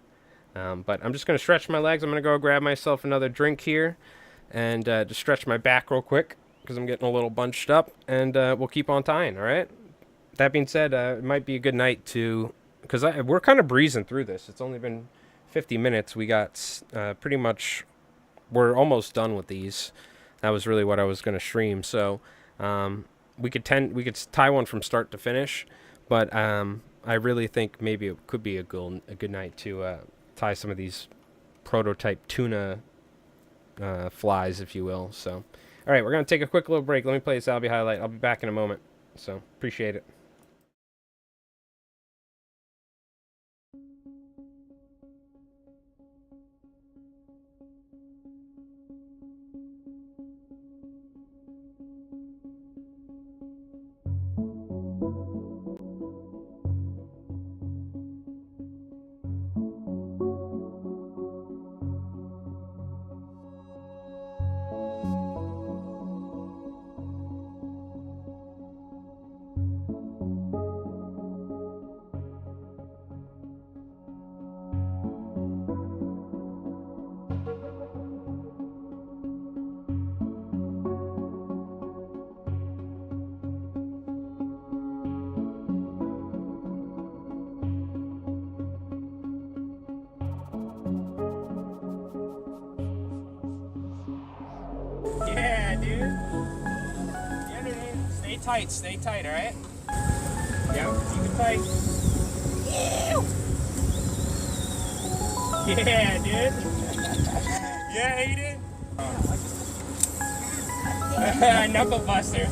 But I'm just going to stretch my legs. I'm going to go grab myself another drink here and just stretch my back real quick because I'm getting a little bunched up, and we'll keep on tying, all right? That being said, it might be a good night to... Because we're kind of breezing through this. It's only been 50 minutes. We got pretty much... We're almost done with these. That was really what I was going to stream. So we could tie one from start to finish. But I really think maybe it could be a good night to tie some of these prototype tuna flies, if you will. So, all right, we're gonna take a quick little break. Let me play this Albie highlight. I'll be back in a moment. So, appreciate it. Yeah, dude. Yeah, dude. Stay tight, all right? Yeah, keep it tight. Yeah, dude. Yeah, he did. Knuckle buster.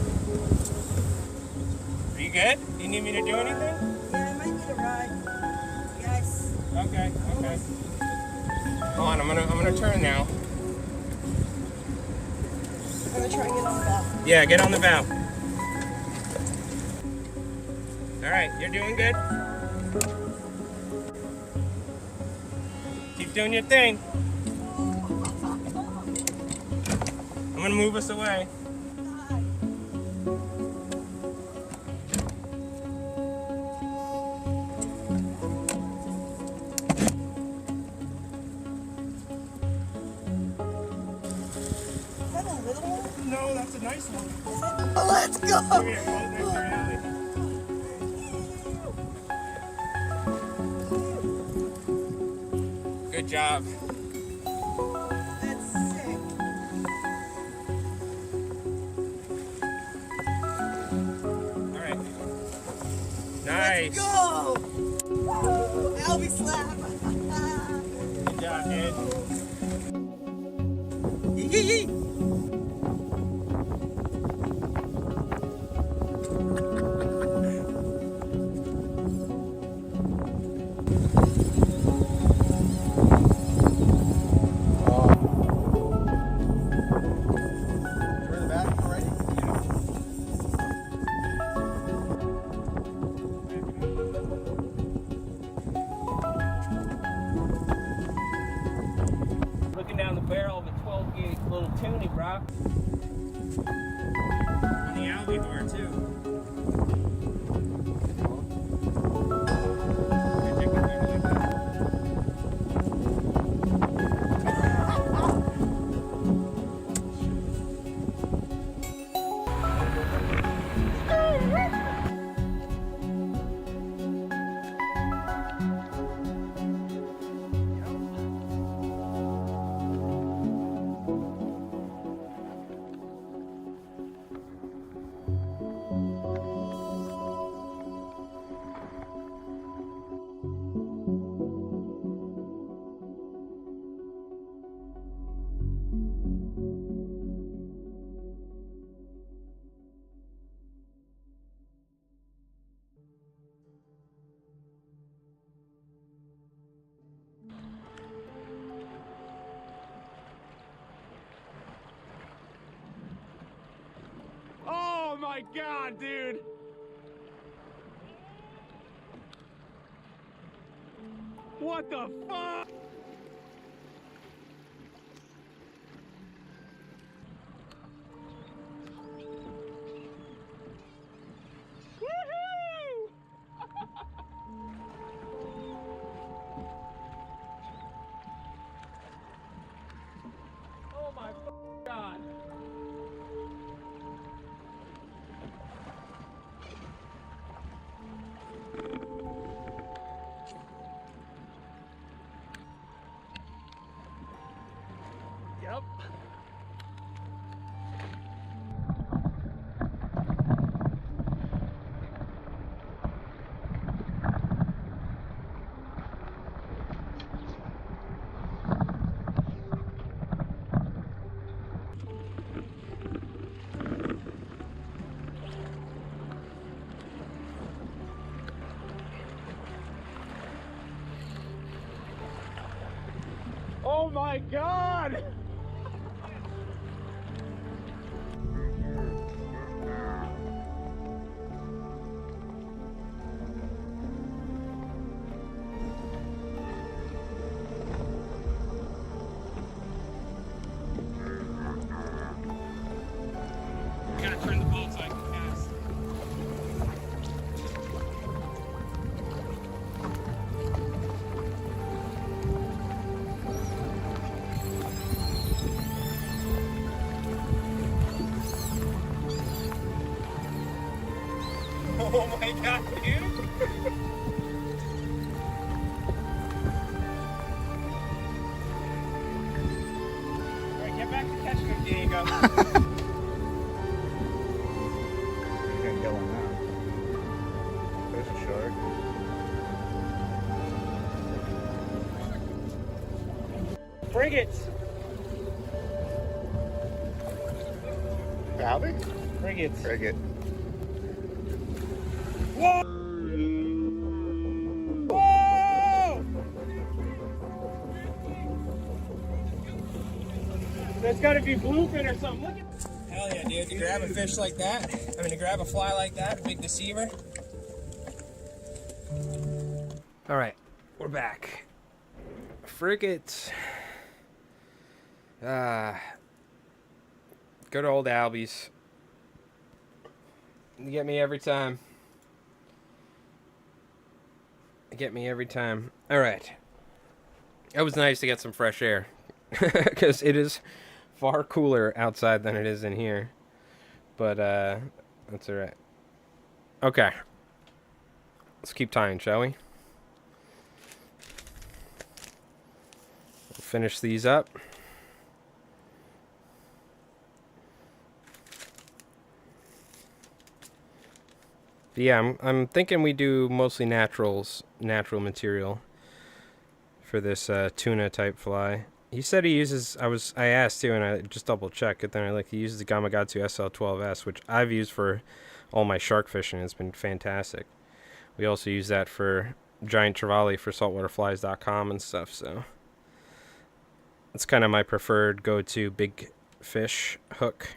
Are you good? Do you need me to do anything? Yeah, I might need a ride. Yes. Okay. Hold on, I'm gonna turn now. I'm gonna try and get on the valve. Yeah, get on the valve. All right, you're doing good. Keep doing your thing. I'm gonna move us away. Is that a little one? No, that's a nice one. Is it? Oh, let's go! Come here, hold next to your alley. Good job. That's sick. All right. Nice. Let's go! Woo! Albie slap! Good job, dude. Yee! Looking down the barrel of a 12-gauge little tuny, bro. On the albacore too. Oh my God, dude! What the fuck? Woohoo! Oh my God! my god! I gotta turn the boat so I can cast. Oh my god, dude! Alright, get back to catching him, Diego. You can't get one now. There's a shark. Frigates! Albie? Frigates. Frigate. Whoa! Whoa! That's gotta be bluefin or something. Look at. Hell yeah, dude. To grab a fish like that, to grab a fly like that, a big deceiver. Alright, we're back. Frigates. Good old Albies. You get me every time. Get me every time. Alright. It was nice to get some fresh air. Because it is far cooler outside than it is in here. But, that's alright. Okay. Let's keep tying, shall we? We'll finish these up. But yeah, I'm thinking we do mostly natural material for this tuna type fly. He said he uses, I asked too, and I just double checked it. Then he uses the Gamakatsu SL12S, which I've used for all my shark fishing. It's been fantastic. We also use that for giant trevally for saltwaterflies.com and stuff. So it's kind of my preferred go-to big fish hook.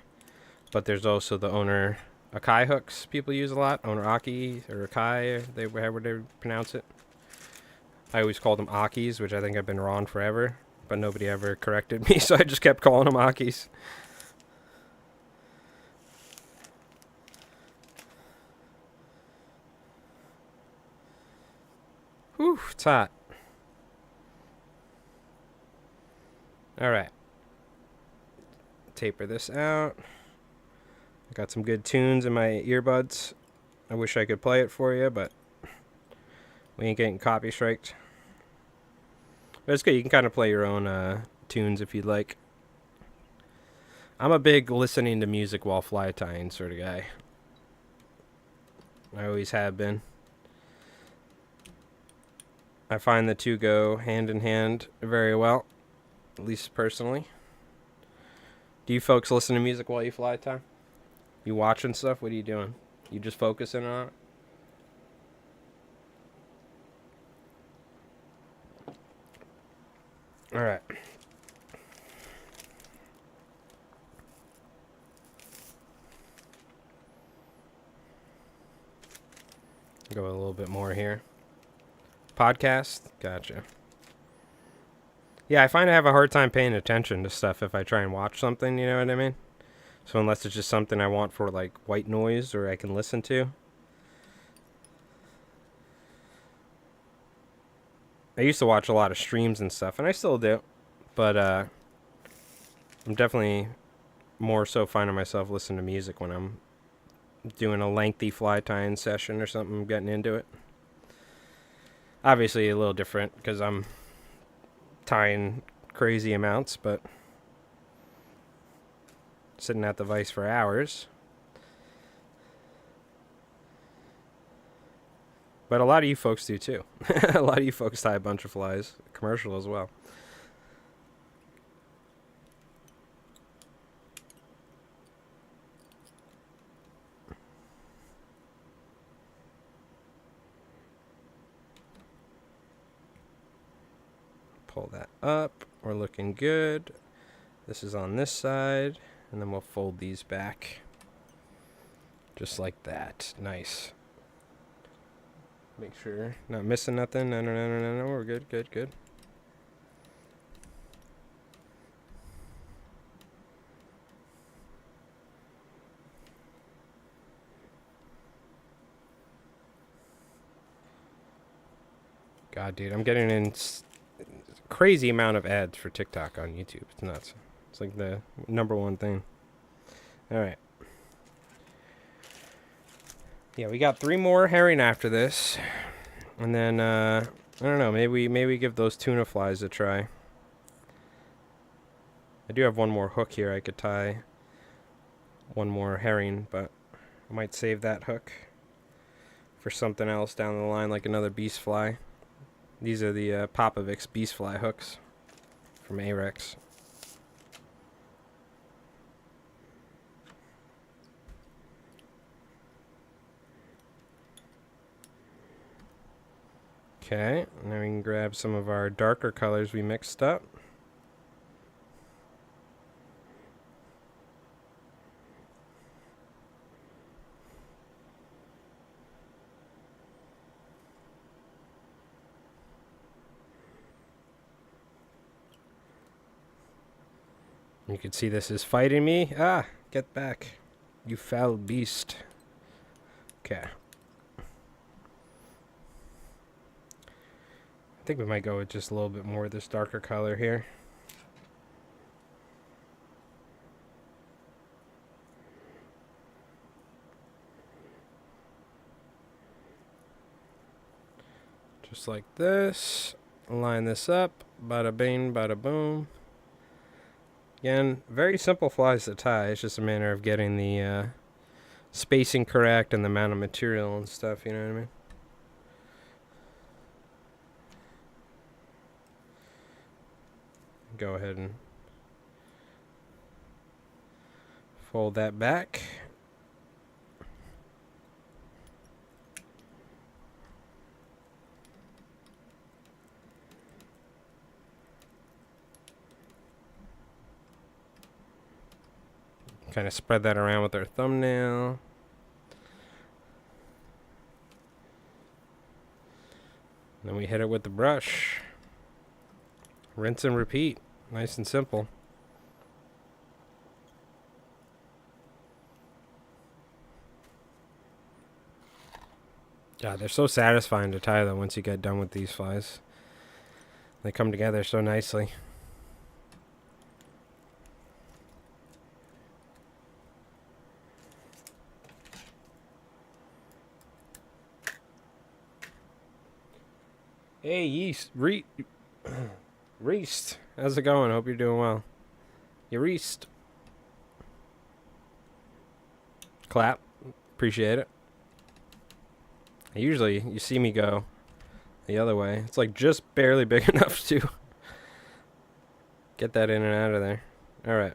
But there's also the Owner Akai hooks people use a lot. Owner Aki or Akai, however they pronounce it. I always called them Akis, which I think I've been wrong forever. But nobody ever corrected me, so I just kept calling them Akis. Whew, it's hot. Alright. Taper this out. I got some good tunes in my earbuds. I wish I could play it for you, but we ain't getting copy striked. But it's good. You can kind of play your own tunes if you'd like. I'm a big listening to music while fly tying sort of guy. I always have been. I find the two go hand in hand very well, at least personally. Do you folks listen to music while you fly tie? You watching stuff? What are you doing? You just focusing on it? Alright. Go a little bit more here. Podcast? Gotcha. Yeah, I find I have a hard time paying attention to stuff if I try and watch something, you know what I mean? So unless it's just something I want for like white noise or I can listen to. I used to watch a lot of streams and stuff, and I still do. But I'm definitely more so finding myself listening to music when I'm doing a lengthy fly tying session or something, getting into it. Obviously a little different because I'm tying crazy amounts, but sitting at the vise for hours. But a lot of you folks do too. A lot of you folks tie a bunch of flies, commercial as well. Pull that up. we're looking good. This is on this side, and then we'll fold these back. Just like that. Nice. Make sure not missing nothing. No. We're good, good. God, dude, I'm getting in crazy amount of ads for TikTok on YouTube. It's nuts. It's like the #1 thing. All right. Yeah, we got 3 more herring after this, and then I don't know. Maybe give those tuna flies a try. I do have one more hook here. I could tie one more herring, but I might save that hook for something else down the line, like another beast fly. These are the Popovic's beast fly hooks from Arex. Okay, now we can grab some of our darker colors we mixed up. You can see this is fighting me. Ah, get back, you foul beast. Okay. I think we might go with just a little bit more of this darker color here. Just like this. Line this up. Bada bing, bada boom. Again, very simple flies to tie. It's just a matter of getting the spacing correct and the amount of material and stuff, you know what I mean? Go ahead and fold that back. Kind of spread that around with our thumbnail. Then we hit it with the brush. Rinse and repeat. Nice and simple. God, they're so satisfying to tie though once you get done with these flies. They come together so nicely. Hey, Reest. How's it going? Hope you're doing well. You Reest. Clap. Appreciate it. Usually, you see me go the other way. It's like just barely big enough to get that in and out of there. Alright.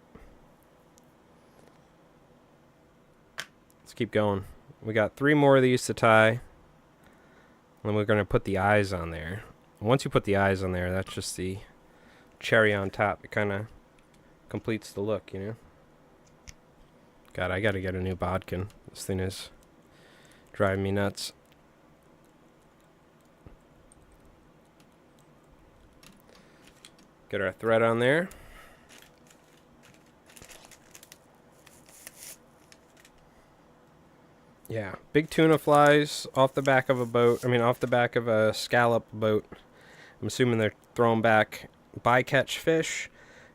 Let's keep going. We got 3 more of these to tie. And we're going to put the eyes on there. Once you put the eyes on there, that's just the cherry on top. It kind of completes the look, you know? God, I got to get a new bodkin. This thing is driving me nuts. Get our thread on there. Yeah, big tuna flies off the back of a boat. I mean, off the back of a scallop boat. I'm assuming they're throwing back bycatch fish,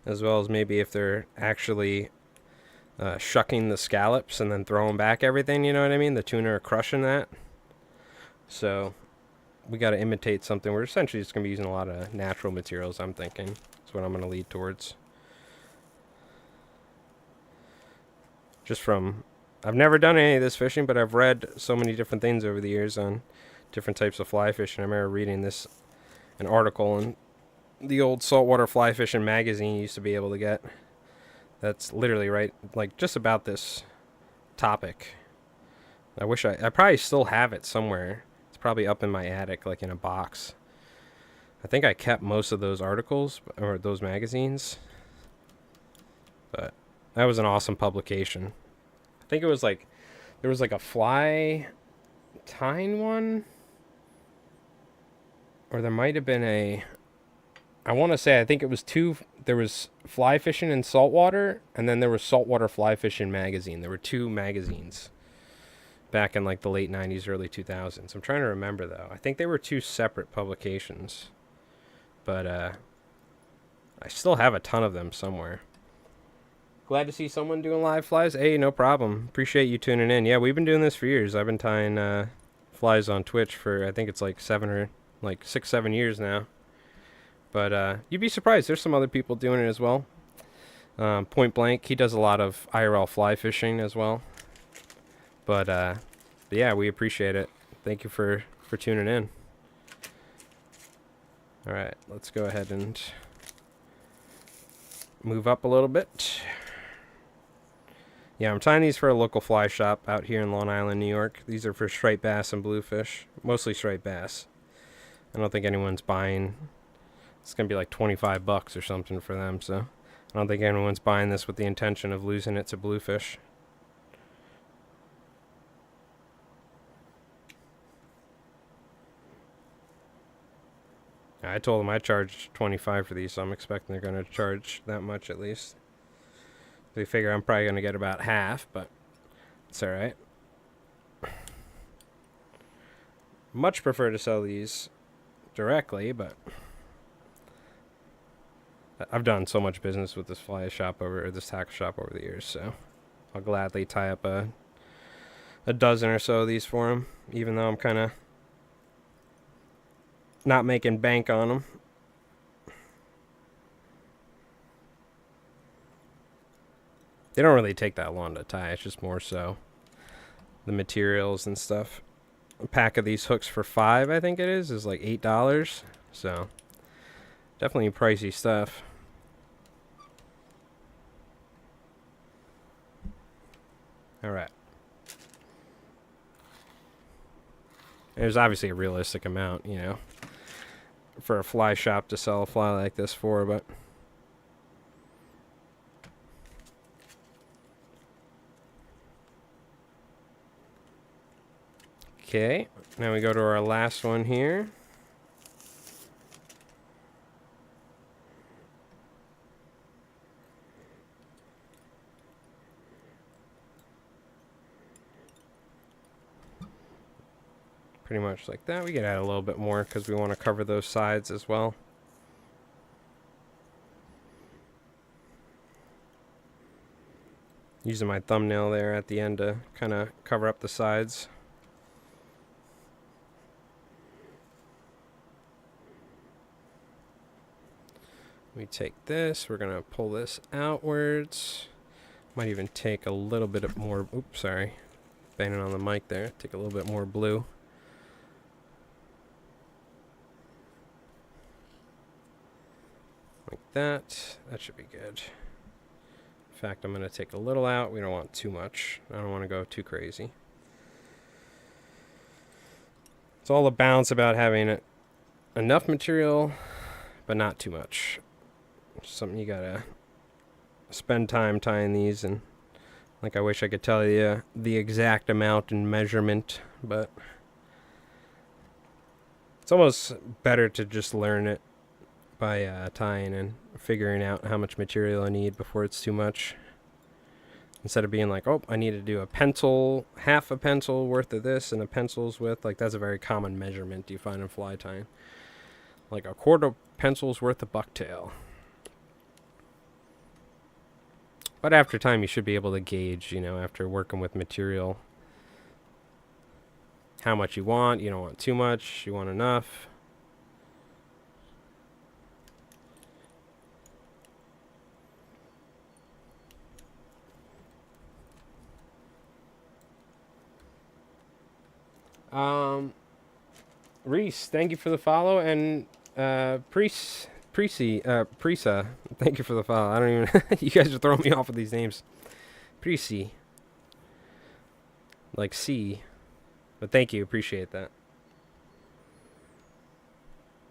as well as maybe if they're actually shucking the scallops and then throwing back everything, you know what I mean? The tuna are crushing that. So we got to imitate something. We're essentially just going to be using a lot of natural materials, I'm thinking. That's what I'm going to lead towards. Just from... I've never done any of this fishing, but I've read so many different things over the years on different types of fly fishing. I remember reading an article in the old Saltwater Fly Fishing magazine you used to be able to get. That's literally right, like just about this topic. I wish I probably still have it somewhere. It's probably up in my attic, like in a box. I think I kept most of those articles or those magazines. But that was an awesome publication. I think it was like there was like a fly tying one, or there might have been a. I want to say I think it was two. There was fly fishing in saltwater, and then there was saltwater fly fishing magazine. There were two magazines back in like the late '90s, early 2000s. I'm trying to remember though. I think they were two separate publications, but I still have a ton of them somewhere. Glad to see someone doing live flies. Hey, no problem. Appreciate you tuning in. Yeah, we've been doing this for years. I've been tying flies on Twitch for I think it's like 6, 7 years now. But you'd be surprised. There's some other people doing it as well. Point Blank, he does a lot of IRL fly fishing as well. But yeah, we appreciate it. Thank you for tuning in. All right, let's go ahead and move up a little bit. Yeah, I'm tying these for a local fly shop out here in Long Island, New York. These are for striped bass and bluefish, mostly striped bass. I don't think anyone's buying. It's gonna be like $25 or something for them, so I don't think anyone's buying this with the intention of losing it to bluefish. I told them I charged $25 for these, so I'm expecting they're gonna charge that much at least. They figure I'm probably gonna get about half, but it's all right. Much prefer to sell these directly, but I've done so much business with this fly shop or this tackle shop over the years, so I'll gladly tie up a dozen or so of these for them, even though I'm kind of not making bank on them. They don't really take that long to tie. It's just more so the materials and stuff. A pack of these hooks for $5, I think it is like $8. So definitely pricey stuff. All right. There's obviously a realistic amount, you know, for a fly shop to sell a fly like this for, but okay, now we go to our last one here. Pretty much like that. We could add a little bit more because we want to cover those sides as well. Using my thumbnail there at the end to kind of cover up the sides. We take this, we're going to pull this outwards. Might even take a little bit of more, oops, sorry. Banging on the mic there. Take a little bit more blue. Like that. That should be good. In fact, I'm going to take a little out. We don't want too much. I don't want to go too crazy. It's all the balance about having enough material, but not too much. Something you gotta spend time tying these, and like I wish I could tell you the exact amount and measurement, but it's almost better to just learn it by tying and figuring out how much material I need before it's too much. Instead of being like, oh, I need to do a pencil, half a pencil worth of this and a pencil's width. Like, that's a very common measurement you find in fly tying. Like a quarter pencil's worth of bucktail. But after time, you should be able to gauge, you know, after working with material, how much you want. You don't want too much. You want enough. Reese, thank you for the follow, and Prisa, thank you for the follow. I don't even, you guys are throwing me off with these names. Prisi, like C, but thank you, appreciate that.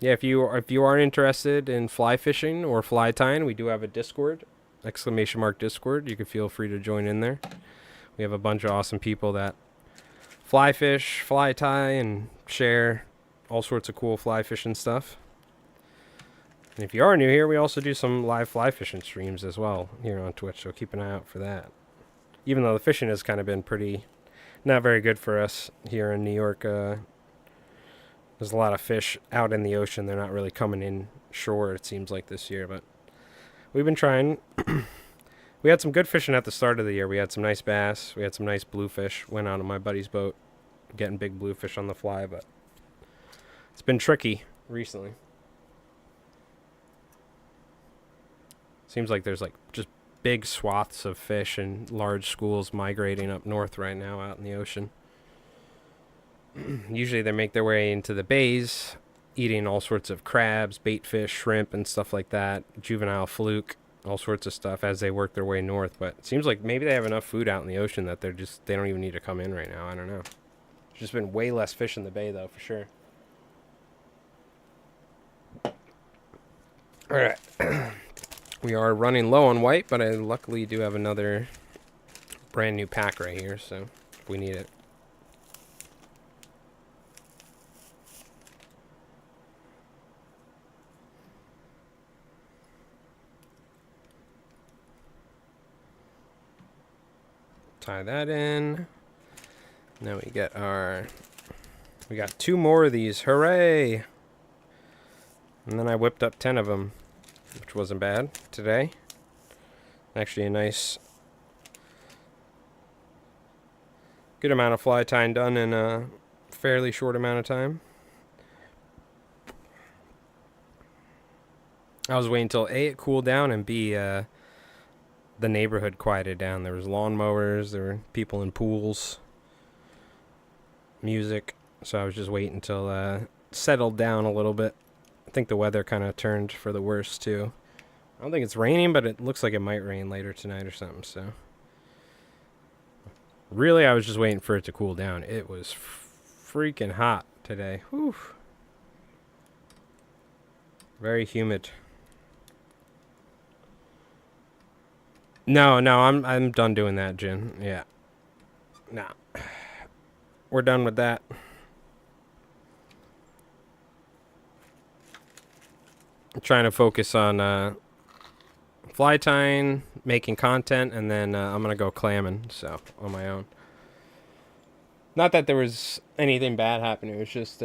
Yeah, if you are interested in fly fishing or fly tying, we do have a Discord, exclamation mark Discord. You can feel free to join in there. We have a bunch of awesome people that fly fish, fly tie, and share all sorts of cool fly fishing stuff. And if you are new here, we also do some live fly fishing streams as well here on Twitch, so keep an eye out for that. Even though the fishing has kind of been pretty not very good for us here in New York. There's a lot of fish out in the ocean. They're not really coming in shore, it seems like, this year, but we've been trying. We had some good fishing at the start of the year. We had some nice bass. We had some nice bluefish. Went out on my buddy's boat getting big bluefish on the fly, but it's been tricky recently. Seems like there's like just big swaths of fish and large schools migrating up north right now out in the ocean. Usually they make their way into the bays, eating all sorts of crabs, bait fish, shrimp, and stuff like that, juvenile fluke, all sorts of stuff as they work their way north. But it seems like maybe they have enough food out in the ocean that they don't even need to come in right now. I don't know. There's just been way less fish in the bay, though, for sure. All right. We are running low on white, but I luckily do have another brand new pack right here, so if we need it. Tie that in. Now we got 2 more of these. Hooray! And then I whipped up 10 of them, which wasn't bad today. Actually a nice good amount of fly tying done in a fairly short amount of time. I was waiting until A, it cooled down, and B, the neighborhood quieted down. There was lawnmowers, there were people in pools, music. So I was just waiting until it settled down a little bit. I think the weather kind of turned for the worse too. I don't think it's raining, but it looks like it might rain later tonight or something, so. Really, I was just waiting for it to cool down. It was freaking hot today. Whew. Very humid. No, I'm done doing that, Jin. Yeah. Nah. We're done with that. I'm trying to focus on fly tying, making content, and then I'm going to go clamming, so, on my own. Not that there was anything bad happening. It was just,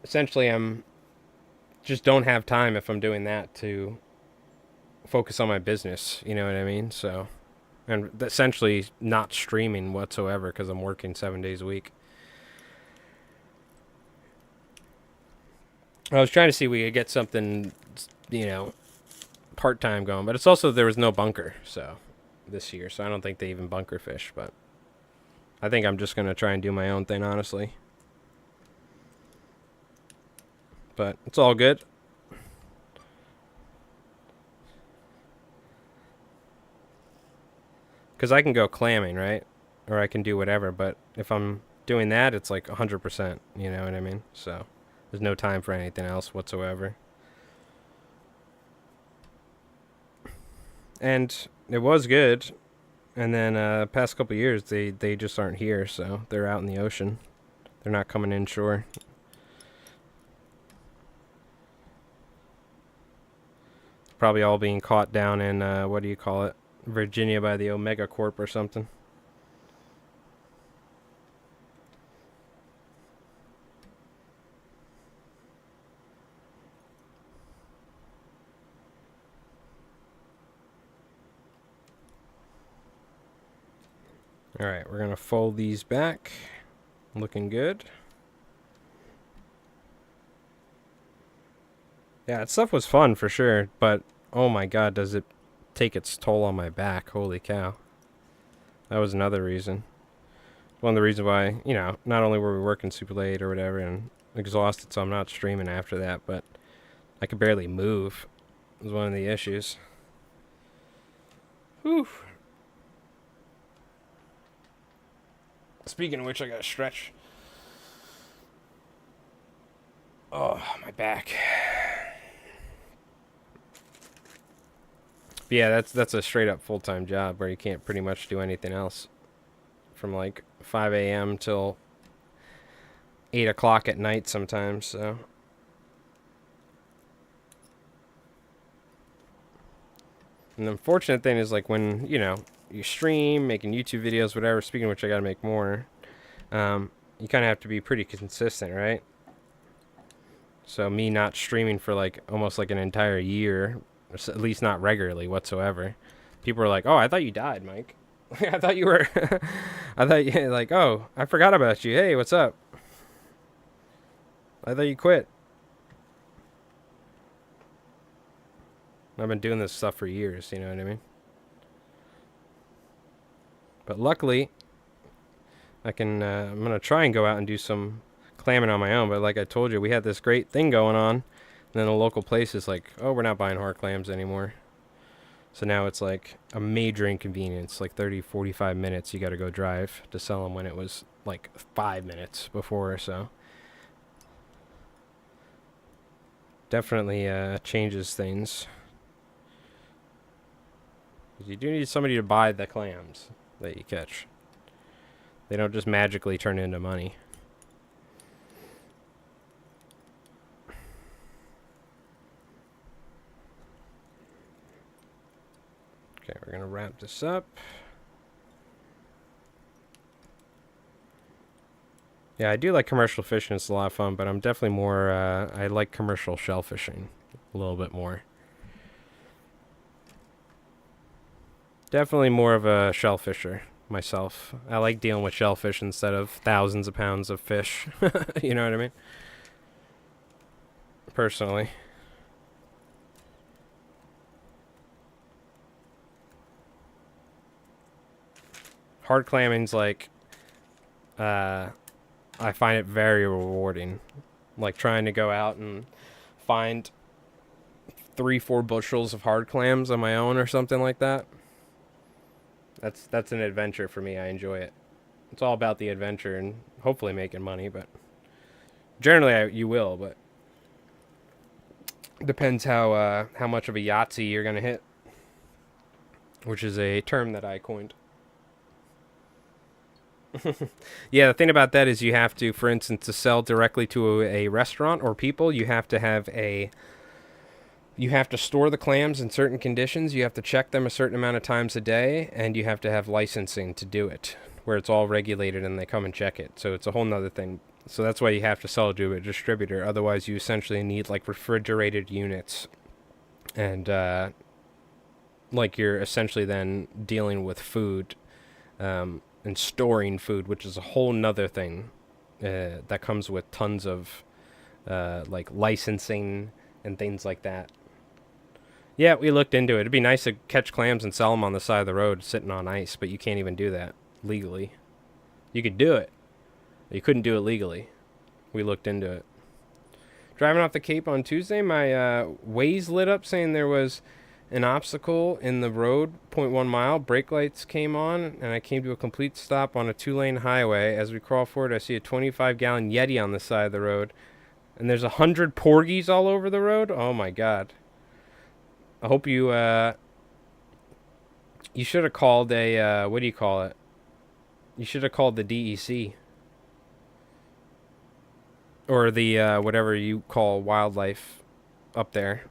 essentially, I'm just don't have time if I'm doing that to focus on my business, you know what I mean? So, and essentially not streaming whatsoever because I'm working 7 days a week. I was trying to see if we could get something, part-time going, but it's also there was no bunker, so this year, so I don't think they even bunker fish, but I think I'm just going to try and do my own thing, honestly. But it's all good. Because I can go clamming, right? Or I can do whatever, but if I'm doing that, it's like 100%, you know what I mean? So there's no time for anything else whatsoever. And it was good. And then past couple years, they just aren't here, so they're out in the ocean. They're not coming inshore. Probably all being caught down in, what do you call it? Virginia by the Omega Corp or something. Alright, we're going to fold these back. Looking good. Yeah, that stuff was fun for sure, but oh my god, does it take its toll on my back. Holy cow. That was another reason. One of the reasons why, not only were we working super late or whatever and exhausted, so I'm not streaming after that, but I could barely move. It was one of the issues. Whew. Speaking of which, I gotta stretch. Oh, my My back. But yeah, that's a straight up full time job where you can't pretty much do anything else from like 5 a.m. till 8 o'clock at night sometimes. So. And the unfortunate thing is, like, when, you stream, making YouTube videos, whatever, speaking of which, I gotta make more, you kind of have to be pretty consistent, right? So me not streaming for, like, almost like an entire year, or at least not regularly whatsoever, people are like, oh, I thought you died, Mike. I thought you were, I thought you, like, oh, I forgot about you. Hey, what's up? I thought you quit. I've been doing this stuff for years, you know what I mean? But luckily, I'm going to try and go out and do some clamming on my own. But like I told you, we had this great thing going on. And then the local place is like, oh, we're not buying hard clams anymore. So now it's like a major inconvenience, like 30, 45 minutes you got to go drive to sell them when it was like 5 minutes before. So definitely changes things. You do need somebody to buy the clams that you catch. They don't just magically turn into money. Okay, we're going to wrap this up. Yeah, I do like commercial fishing. It's a lot of fun, but I'm definitely more, I like commercial shell fishing a little bit more. Definitely more of a shellfisher myself. I like dealing with shellfish instead of thousands of pounds of fish. You know what I mean? Personally. Hard clamming's like, I find it very rewarding. Like trying to go out and find 3-4 bushels of hard clams on my own or something like that. That's an adventure for me. I enjoy it. It's all about the adventure and hopefully making money, but generally you will, but depends how much of a Yahtzee you're gonna hit, which is a term that I coined. Yeah, the thing about that is you have to, for instance, to sell directly to a restaurant or people, you have to store the clams in certain conditions. You have to check them a certain amount of times a day, and you have to have licensing to do it, where it's all regulated and they come and check it. So it's a whole nother thing. So that's why you have to sell it to a distributor. Otherwise, you essentially need like refrigerated units, and like you're essentially then dealing with food and storing food, which is a whole nother thing that comes with tons of like licensing and things like that. Yeah, we looked into it. It'd be nice to catch clams and sell them on the side of the road sitting on ice, but you can't even do that legally. You could do it. You couldn't do it legally. We looked into it. Driving off the Cape on Tuesday, my Waze lit up saying there was an obstacle in the road, 0.1 mile. Brake lights came on, and I came to a complete stop on a 2-lane highway. As we crawl forward, I see a 25-gallon Yeti on the side of the road, and there's 100 porgies all over the road. Oh my God. I hope you should have called a, what do you call it? You should have called the DEC. Or the, whatever you call wildlife up there.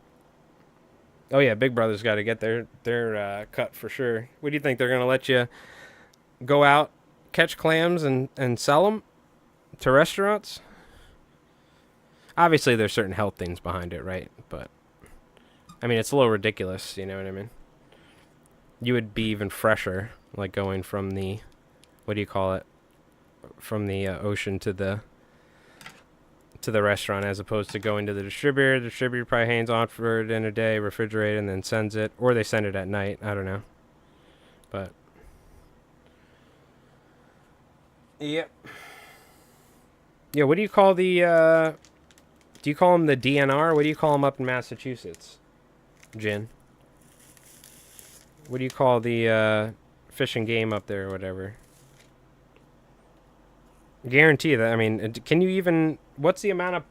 Oh yeah, Big Brother's got to get their cut for sure. What do you think? They're going to let you go out, catch clams, and sell them to restaurants? Obviously, there's certain health things behind it, right? But I mean, it's a little ridiculous, you know what I mean? You would be even fresher, like going from the, what do you call it? From the ocean to the restaurant, as opposed to going to the distributor. The distributor probably hands on for it in a day, refrigerate it, and then sends it. Or they send it at night. I don't know. But yep. Yeah, what do you call the, do you call them the DNR? What do you call them up in Massachusetts? Jin. What do you call the fish and game up there or whatever? Guarantee that, I mean, can you even, what's the amount of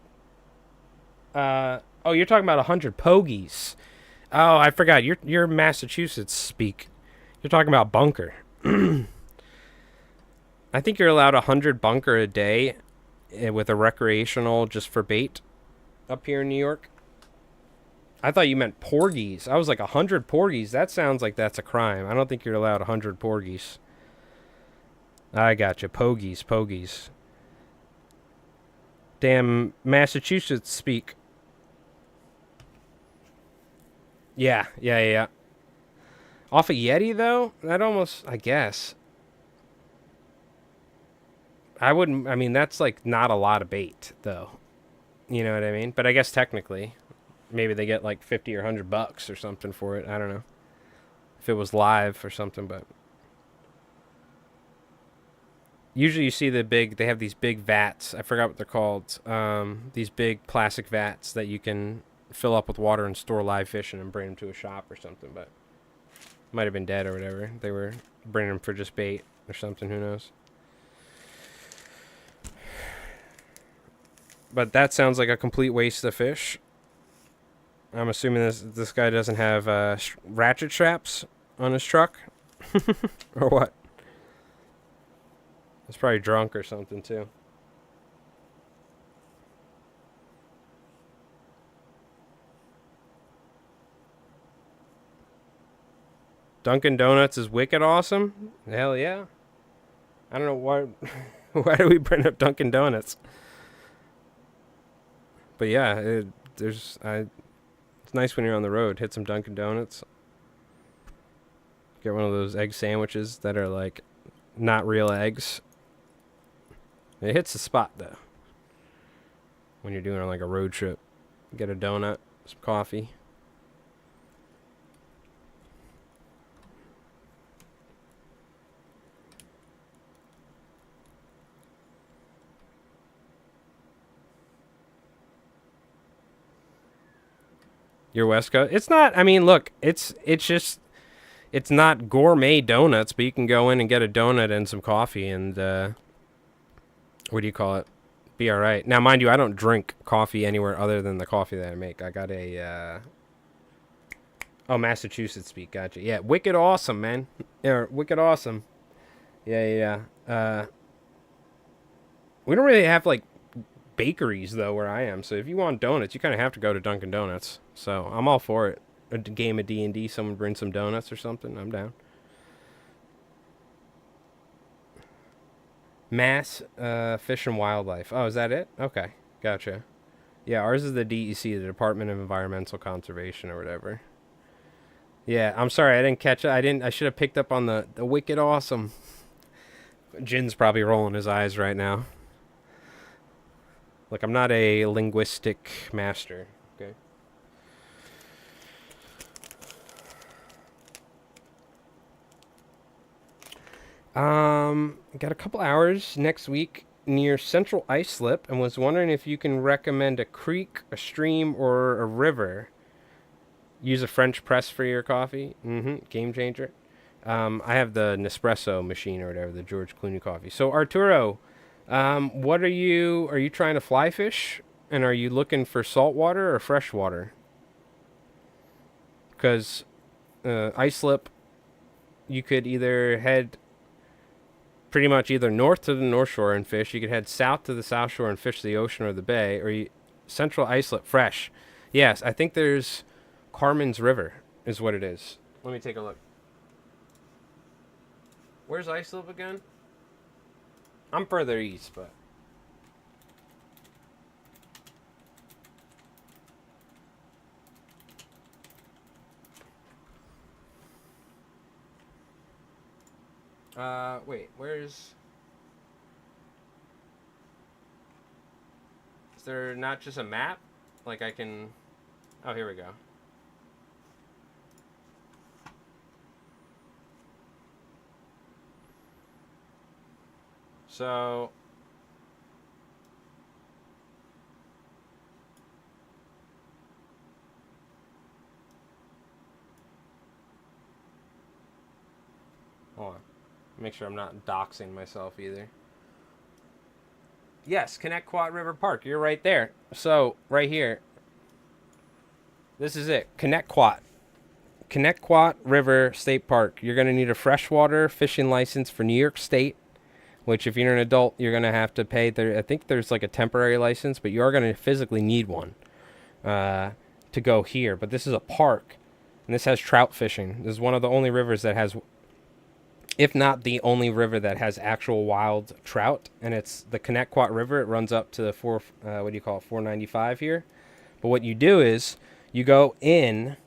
Oh, you're talking about 100 pogies. Oh, I forgot. You're Massachusetts speak. You're talking about bunker. I think you're allowed 100 bunker a day with a recreational just for bait up here in New York. I thought you meant porgies. I was like 100 porgies. That sounds like that's a crime. I don't think you're allowed 100 porgies. I got you. Pogies, pogies. Damn Massachusetts speak. Yeah, yeah, yeah. Off a Yeti though, that almost, I guess. I wouldn't. I mean, that's like not a lot of bait though. You know what I mean? But I guess technically, maybe they get like 50 or $100 or something for it. I don't know if it was live or something, but usually you see the big. They have these big vats. I forgot what they're called. These big plastic vats that you can fill up with water and store live fish in and bring them to a shop or something. But might have been dead or whatever. They were bringing them for just bait or something. Who knows? But that sounds like a complete waste of fish. I'm assuming this guy doesn't have ratchet straps on his truck, or what? He's probably drunk or something too. Dunkin' Donuts is wicked awesome. Hell yeah! I don't know why. Why do we bring up Dunkin' Donuts? But yeah, it's nice when you're on the road. Hit some Dunkin' Donuts. Get one of those egg sandwiches that are like not real eggs. It hits the spot though. When you're doing like a road trip, get a donut, some coffee. Your West Coast. It's not. I mean, look. It's just. It's not gourmet donuts, but you can go in and get a donut and some coffee, and what do you call it? Be all right. Now, mind you, I don't drink coffee anywhere other than the coffee that I make. I got a. Oh, Massachusetts speak. Gotcha. Yeah, wicked awesome, man. Yeah, wicked awesome. Yeah, yeah. We don't really have like bakeries though where I am. So if you want donuts, you kind of have to go to Dunkin' Donuts. So I'm all for it. A game of D&D, someone bring some donuts or something. I'm down. Mass Fish and Wildlife. Oh, is that it? Okay, gotcha. Yeah, ours is the DEC, the Department of Environmental Conservation or whatever. Yeah, I'm sorry, I didn't catch it. I should have picked up on the wicked awesome. Jin's probably rolling his eyes right now. Look, I'm not a linguistic master. Okay. Got a couple hours next week near Central Islip and was wondering if you can recommend a creek, a stream, or a river. Use a French press for your coffee. Game changer. I have the Nespresso machine or whatever, the George Clooney coffee. So Arturo, what are you trying to fly fish? And are you looking for saltwater or freshwater? Because Islip, you could either head pretty much either north to the North Shore and fish. You could head south to the South Shore and fish the ocean or the bay. Or Central Islip fresh. Yes, I think there's Carmen's River is what it is. Let me take a look. Where's Islip again? I'm further east, but... wait, where's... Is there not just a map? Like I can... Oh, here we go. So... Hold on. Make sure I'm not doxing myself either. Yes, Connect Quad River Park. You're right there. So, right here. This is it. Connecticut River State Park. You're going to need a freshwater fishing license for New York State, which if you're an adult, you're going to have to pay. I think there's like a temporary license, but you are going to physically need one to go here. But this is a park, and this has trout fishing. This is one of the only rivers that has, if not the only river that has actual wild trout, and it's the Connecticut River. It runs up to the 495 here. But what you do is you go in.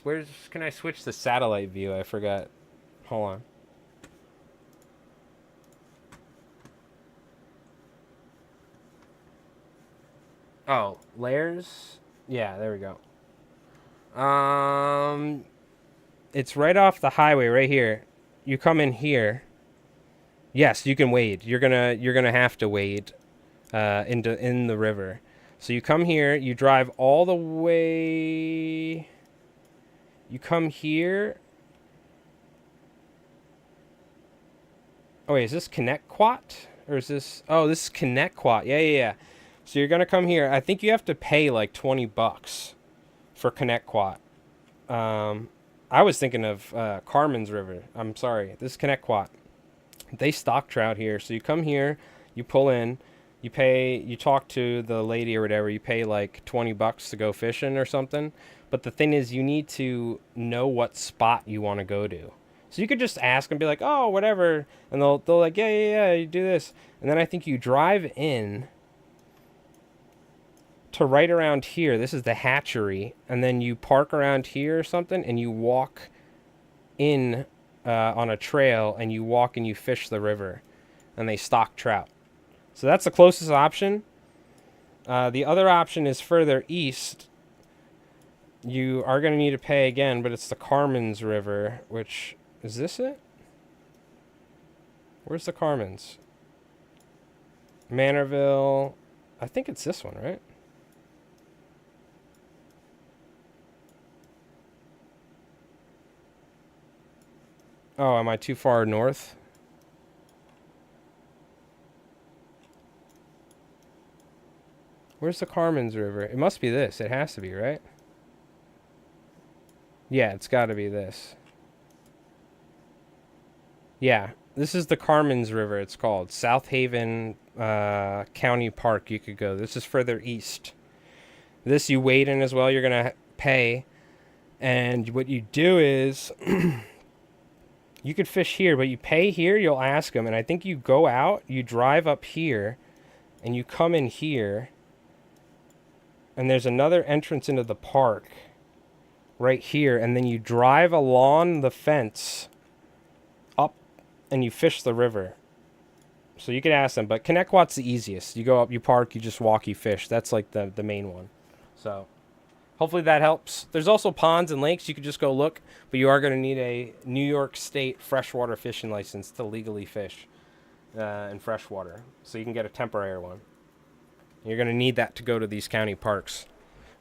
Where's can I switch the satellite view? I forgot. Hold on. Oh, layers? Yeah, there we go. It's right off the highway right here. You come in here. Yes, you can wade. You're gonna have to wade in the river. So you come here, you drive all the way. You come here. Oh wait, is this Connecticut? Or is this... Oh, this is Connecticut. Yeah. So you're going to come here. I think you have to pay like $20 for Connecticut. I was thinking of Carmen's River. I'm sorry. This is Connecticut. They stock trout here. So you come here, you pull in, you pay, you talk to the lady or whatever, you pay like $20 to go fishing or something. But the thing is, you need to know what spot you want to go to. So you could just ask and be like, oh, whatever. And they'll like, yeah, you do this. And then I think you drive in to right around here. This is the hatchery. And then you park around here or something, and you walk in on a trail, and you walk and you fish the river. And they stock trout. So that's the closest option. The other option is further east. You are going to need to pay again, but it's the Carmen's River, which... Is this it? Where's the Carmen's? Manorville. I think it's this one, right? Oh, am I too far north? Where's the Carmen's River? It must be this. It has to be, right? Yeah, it's got to be this. Yeah, this is the Carmen's River, it's called. South Haven County Park, you could go. This is further east. This you wade in as well, you're going to pay. And what you do is, you could fish here, but you pay here, you'll ask them. And I think you go out, you drive up here, and you come in here. And there's another entrance into the park right here. And then you drive along the fence and you fish the river. So you could ask them, but Connecticut's the easiest. You go up, you park, you just walk, you fish. That's like the main one. So hopefully that helps. There's also ponds and lakes. You could just go look, but you are going to need a New York State freshwater fishing license to legally fish in freshwater. So you can get a temporary one. You're going to need that to go to these county parks.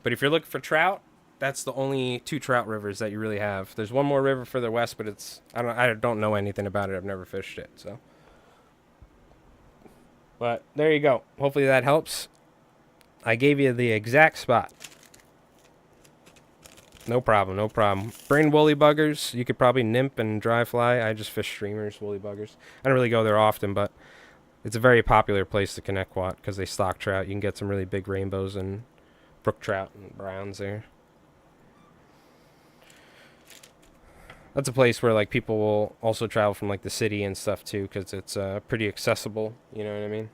But if you're looking for trout, that's the only 2 trout rivers that you really have. There's one more river further west, but it's I don't know anything about it. I've never fished it, so. But there you go. Hopefully that helps. I gave you the exact spot. No problem. Brain woolly buggers, you could probably nymph and dry fly. I just fish streamers, woolly buggers. I don't really go there often, but it's a very popular place to Connecticut because they stock trout. You can get some really big rainbows and brook trout and browns there. That's a place where like people will also travel from like the city and stuff too, because it's pretty accessible. You know what I mean?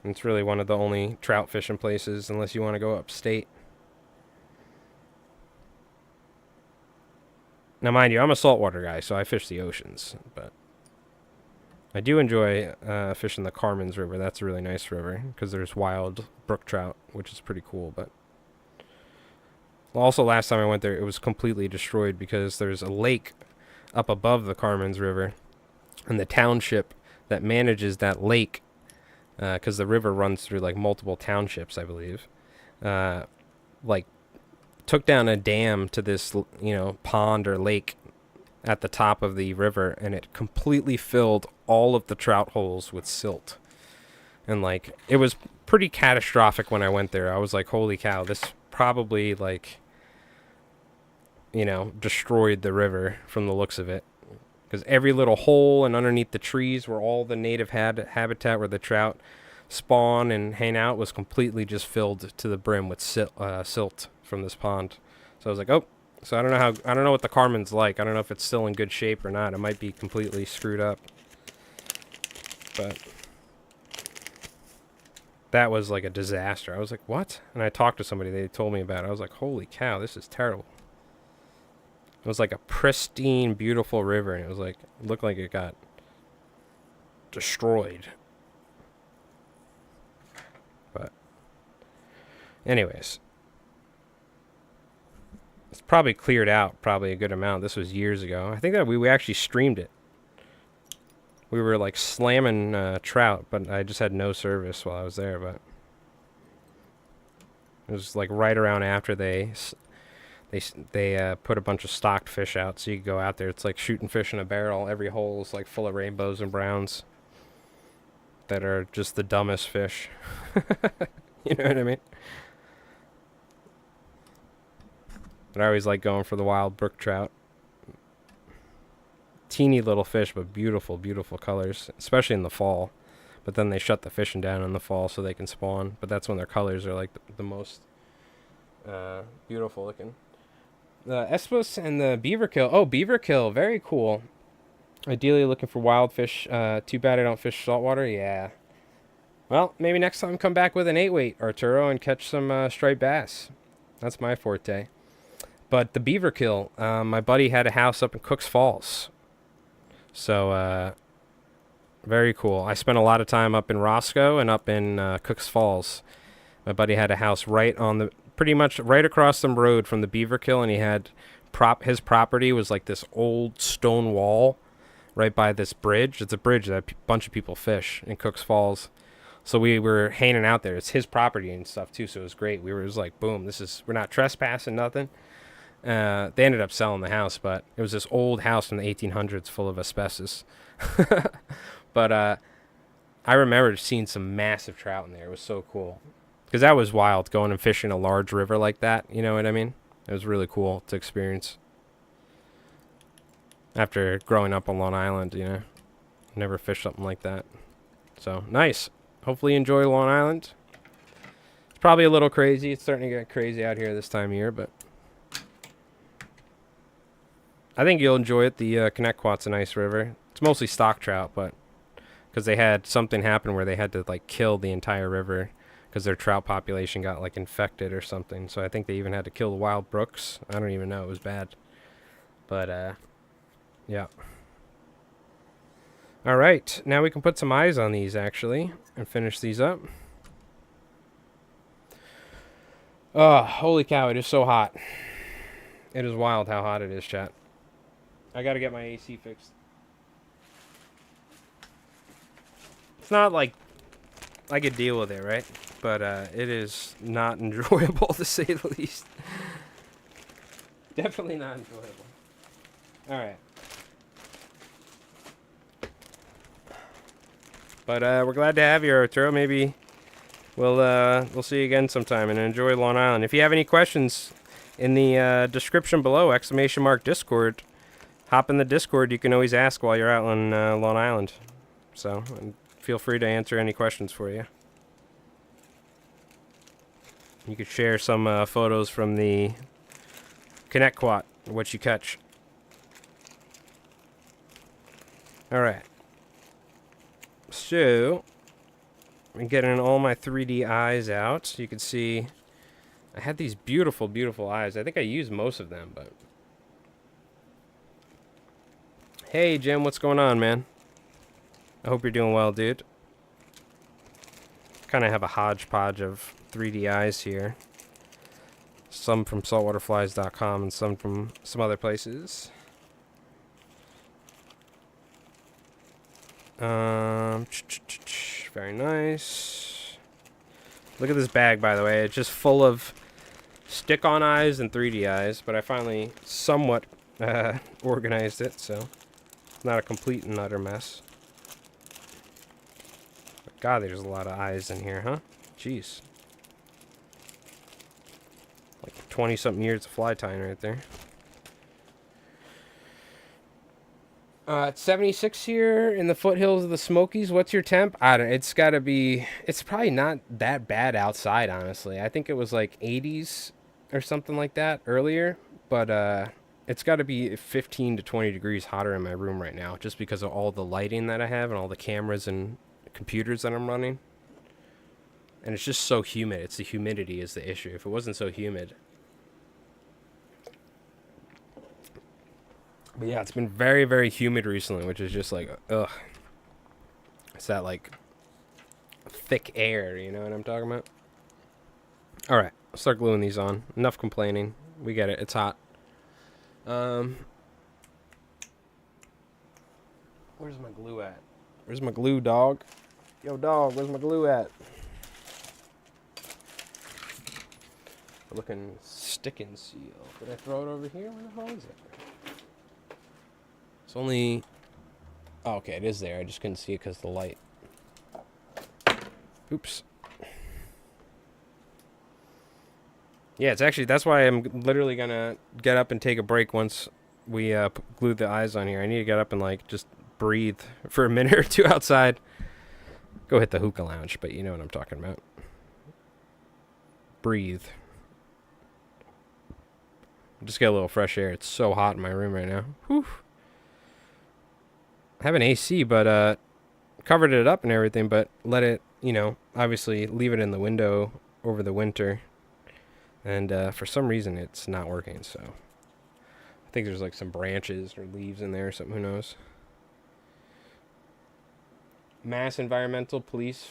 And it's really one of the only trout fishing places, unless you want to go upstate. Now, mind you, I'm a saltwater guy, so I fish the oceans, but I do enjoy fishing the Carmen's River. That's a really nice river because there's wild brook trout, which is pretty cool. But also, last time I went there, it was completely destroyed because there's a lake up above the Carmen's River, and the township that manages that lake, because the river runs through like multiple townships, I believe, like took down a dam to this, pond or lake at the top of the river, and it completely filled all of the trout holes with silt. And like it was pretty catastrophic when I went there. I was like, holy cow, this probably like, you know, destroyed the river from the looks of it. Because every little hole and underneath the trees where all the native habitat where the trout spawn and hang out was completely just filled to the brim with silt from this pond. So I was like, oh, so I don't know what the Carmen's like. I don't know if it's still in good shape or not. It might be completely screwed up. But that was like a disaster. I was like, what? And I talked to somebody. They told me about it. I was like, holy cow, this is terrible. It was like a pristine, beautiful river, and it was like, it looked like it got destroyed. But anyways, it's probably cleared out probably a good amount. This was years ago. I think that we actually streamed it. We were like slamming trout, but I just had no service while I was there. But it was like right around after they put a bunch of stocked fish out, so you could go out there. It's like shooting fish in a barrel. Every hole is like full of rainbows and browns that are just the dumbest fish. You know what I mean? But I always like going for the wild brook trout. Teeny little fish, but beautiful, beautiful colors, especially in the fall. But then they shut the fishing down in the fall so they can spawn. But that's when their colors are like the most beautiful looking. The Espos and the Beaverkill. Oh, Beaverkill. Very cool. Ideally looking for wild fish. Too bad I don't fish saltwater. Yeah. Well, maybe next time come back with an 8-weight, Arturo, and catch some striped bass. That's my forte. But the Beaverkill, my buddy had a house up in Cooks Falls. So, very cool. I spent a lot of time up in Roscoe and up in Cooks Falls. My buddy had a house right on the... pretty much right across the road from the Beaverkill, and he had his property was like this old stone wall right by this bridge. It's a bridge that a bunch of people fish in Cooks Falls. So we were hanging out there. It's his property and stuff too, so it was great. It was like, boom, we're not trespassing, nothing. They ended up selling the house, but it was this old house from the 1800s full of asbestos. But I remember seeing some massive trout in there. It was so cool. Because that was wild, going and fishing a large river like that. You know what I mean? It was really cool to experience. After growing up on Long Island, you know. Never fished something like that. So, nice. Hopefully you enjoy Long Island. It's probably a little crazy. It's starting to get crazy out here this time of year, but... I think you'll enjoy it. The Connecticut's a nice river. It's mostly stock trout, but... because they had something happen where they had to, like, kill the entire river... because their trout population got like infected or something. So I think they even had to kill the wild brooks. I don't even know. It was bad. But, yeah. All right. Now we can put some eyes on these, actually, and finish these up. Oh, holy cow. It is so hot. It is wild how hot it is, chat. I got to get my AC fixed. It's not like I could deal with it, right? But it is not enjoyable, to say the least. Definitely not enjoyable. All right. But we're glad to have you, Arturo. Maybe we'll see you again sometime, and enjoy Long Island. If you have any questions, in the description below, !Discord, hop in the Discord. You can always ask while you're out on Long Island. So feel free to answer any questions for you. You could share some photos from the Connecticut, what you catch. Alright. So, I'm getting all my 3D eyes out. So you can see, I had these beautiful, beautiful eyes. I think I used most of them, but... Hey, Jim, what's going on, man? I hope you're doing well, dude. Kind of have a hodgepodge of 3D eyes here. Some from saltwaterflies.com and some from some other places. Very nice. Look at this bag, by the way. It's just full of stick-on eyes and 3D eyes, but I finally somewhat organized it, so it's not a complete and utter mess. God, there's a lot of eyes in here, huh? Jeez. Like 20-something years of fly tying right there. It's 76 here in the foothills of the Smokies. What's your temp? I don't. It's got to be. It's probably not that bad outside, honestly. I think it was like 80s or something like that earlier, but it's got to be 15 to 20 degrees hotter in my room right now, just because of all the lighting that I have and all the cameras and computers that I'm running. And it's just so humid. It's the humidity is the issue. If it wasn't so humid. But yeah, it's been very, very humid recently, which is just like, ugh. It's that, like, thick air, you know what I'm talking about? Alright, I'll start gluing these on. Enough complaining. We get it. It's hot. Where's my glue at? Where's my glue, dog? Yo, dog, where's my glue at? Looking stick and seal. Did I throw it over here? Where the hell is it? It's only... Oh, okay, it is there. I just couldn't see it because of the light. Oops. Yeah, it's actually... That's why I'm literally going to get up and take a break once we glue the eyes on here. I need to get up and, like, just breathe for a minute or two outside. Go hit the hookah lounge, but you know what I'm talking about. Breathe. Just get a little fresh air. It's so hot in my room right now. Whew. I have an AC, but covered it up and everything, but let it, you know, obviously leave it in the window over the winter. And for some reason, it's not working, so. I think there's like some branches or leaves in there or something, who knows. Mass environmental police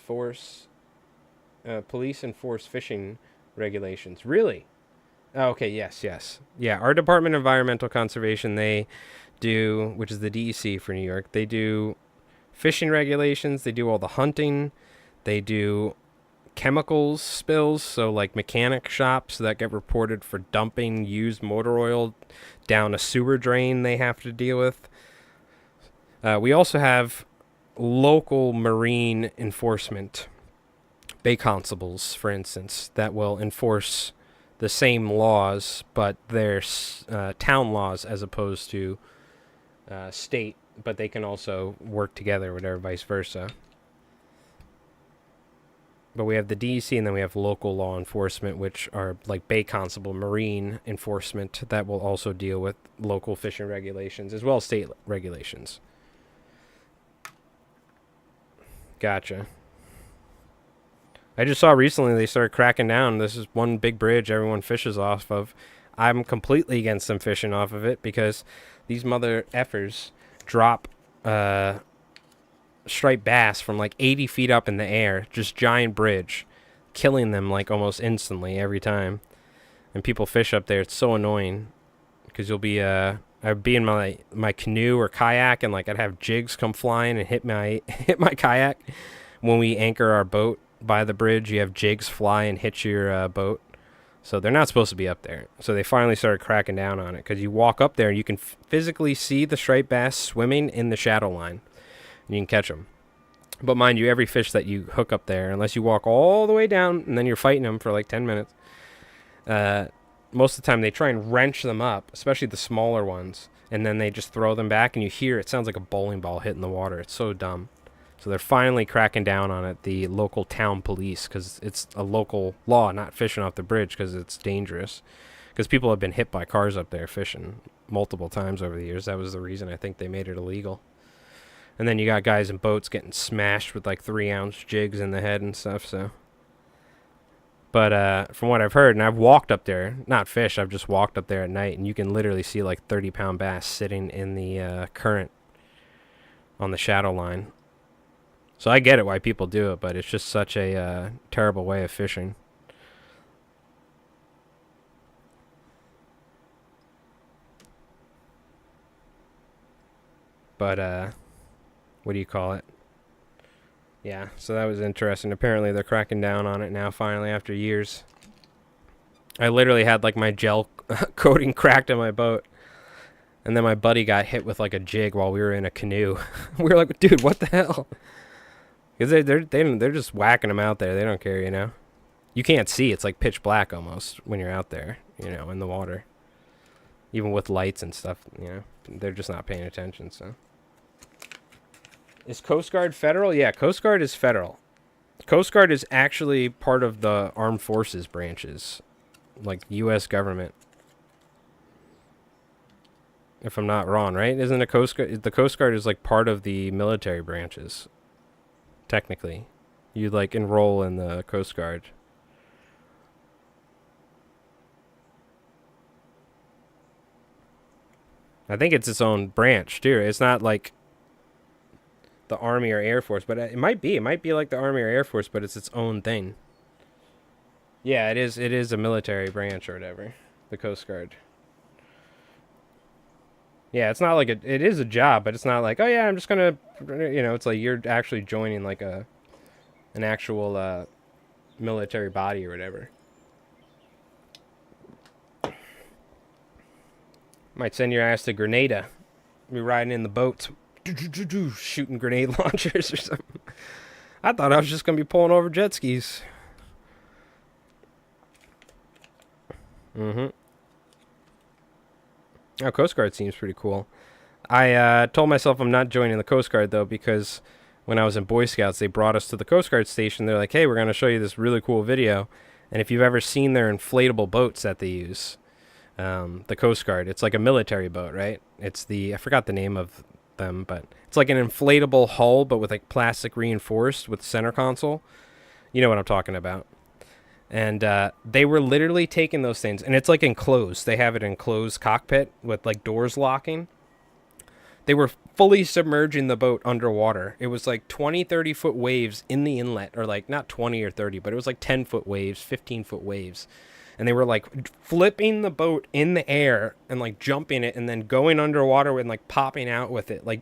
enforce fishing regulations. Really? Oh, okay, yes. Yeah, our Department of Environmental Conservation, they do, which is the DEC for New York, they do fishing regulations, they do all the hunting, they do chemicals spills, so like mechanic shops that get reported for dumping used motor oil down a sewer drain they have to deal with. We also have local marine enforcement, bay constables, for instance, that will enforce the same laws, but they're town laws as opposed to state, but they can also work together, whatever, vice versa. But we have the DEC, and then we have local law enforcement, which are like Bay Constable, marine enforcement, that will also deal with local fishing regulations, as well as state regulations. Gotcha. I just saw recently they started cracking down. This is one big bridge everyone fishes off of. I'm completely against them fishing off of it because these mother effers drop striped bass from like 80 feet up in the air, just giant bridge, killing them like almost instantly every time. And people fish up there. It's so annoying because you'll be I'd be in my canoe or kayak, and like I'd have jigs come flying and hit my kayak. When we anchor our boat by the bridge, you have jigs fly and hit your boat. So they're not supposed to be up there. So they finally started cracking down on it because you walk up there and you can physically see the striped bass swimming in the shadow line. And you can catch them. But mind you, every fish that you hook up there, unless you walk all the way down and then you're fighting them for like 10 minutes, most of the time they try and wrench them up, especially the smaller ones, and then they just throw them back and you hear it sounds like a bowling ball hitting the water. It's so dumb. So they're finally cracking down on it, the local town police, because it's a local law, not fishing off the bridge because it's dangerous. Because people have been hit by cars up there fishing multiple times over the years. That was the reason I think they made it illegal. And then you got guys in boats getting smashed with like 3-ounce jigs in the head and stuff, so. But from what I've heard, and I've walked up there, not fished, I've just walked up there at night, and you can literally see like 30-pound bass sitting in the current on the shadow line. So I get it why people do it, but it's just such a terrible way of fishing. But, what do you call it? Yeah, so that was interesting. Apparently they're cracking down on it now, finally, after years. I literally had, like, my gel coating cracked on my boat. And then my buddy got hit with, like, a jig while we were in a canoe. We were like, dude, what the hell? Because they're just whacking them out there. They don't care, you know. You can't see. It's like pitch black almost when you're out there, you know, in the water. Even with lights and stuff, you know. They're just not paying attention, so. Is Coast Guard federal? Yeah, Coast Guard is federal. Coast Guard is actually part of the armed forces branches. Like, U.S. government. If I'm not wrong, right? Isn't the Coast Guard is like part of the military branches. Technically. You like enroll in the Coast Guard. I think it's its own branch too. It's not like the Army or Air Force, but it might be. It might be like the Army or Air Force, but it's its own thing. Yeah, it is. It is a military branch or whatever. The Coast Guard. Yeah, it's not like it is a job, but it's not like, oh yeah, I'm just gonna, you know, it's like you're actually joining like an actual military body or whatever. Might send your ass to Grenada. Be riding in the boats, shooting grenade launchers or something. I thought I was just gonna be pulling over jet skis. Mm-hmm. Oh, Coast Guard seems pretty cool. I told myself I'm not joining the Coast Guard, though, because when I was in Boy Scouts, they brought us to the Coast Guard station. They're like, hey, we're going to show you this really cool video. And if you've ever seen their inflatable boats that they use, the Coast Guard, it's like a military boat, right? It's I forgot the name of them, but it's like an inflatable hull, but with like plastic reinforced with center console. You know what I'm talking about. And they were literally taking those things, and it's like enclosed. They have it enclosed cockpit with like doors locking. They were fully submerging the boat underwater. It was like 20, 30-foot waves in the inlet, or like not 20 or 30, but it was like 10-foot waves, 15-foot waves. And they were like flipping the boat in the air and like jumping it and then going underwater and like popping out with it. Like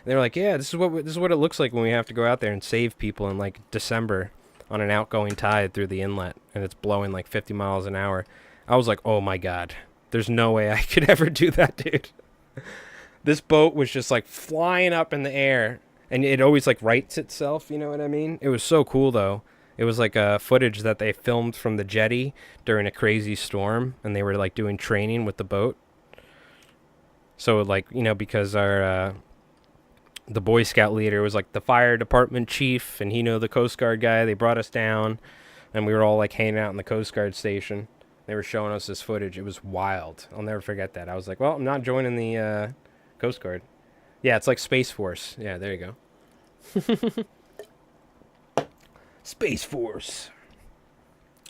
they were like, yeah, this is what it looks like when we have to go out there and save people in like December on an outgoing tide through the inlet, and it's blowing like 50 miles an hour. I was like, oh my God, there's no way I could ever do that, dude. This boat was just like flying up in the air, and it always like rights itself, you know what I mean? It was so cool though. It was like footage that they filmed from the jetty during a crazy storm, and they were like doing training with the boat. So like, you know, because our the Boy Scout leader was like the fire department chief, and he knew the Coast Guard guy. They brought us down, and we were all like hanging out in the Coast Guard station. They were showing us this footage. It was wild. I'll never forget that. I was like, well, I'm not joining the Coast Guard. Yeah, it's like Space Force. Yeah, there you go. Space Force.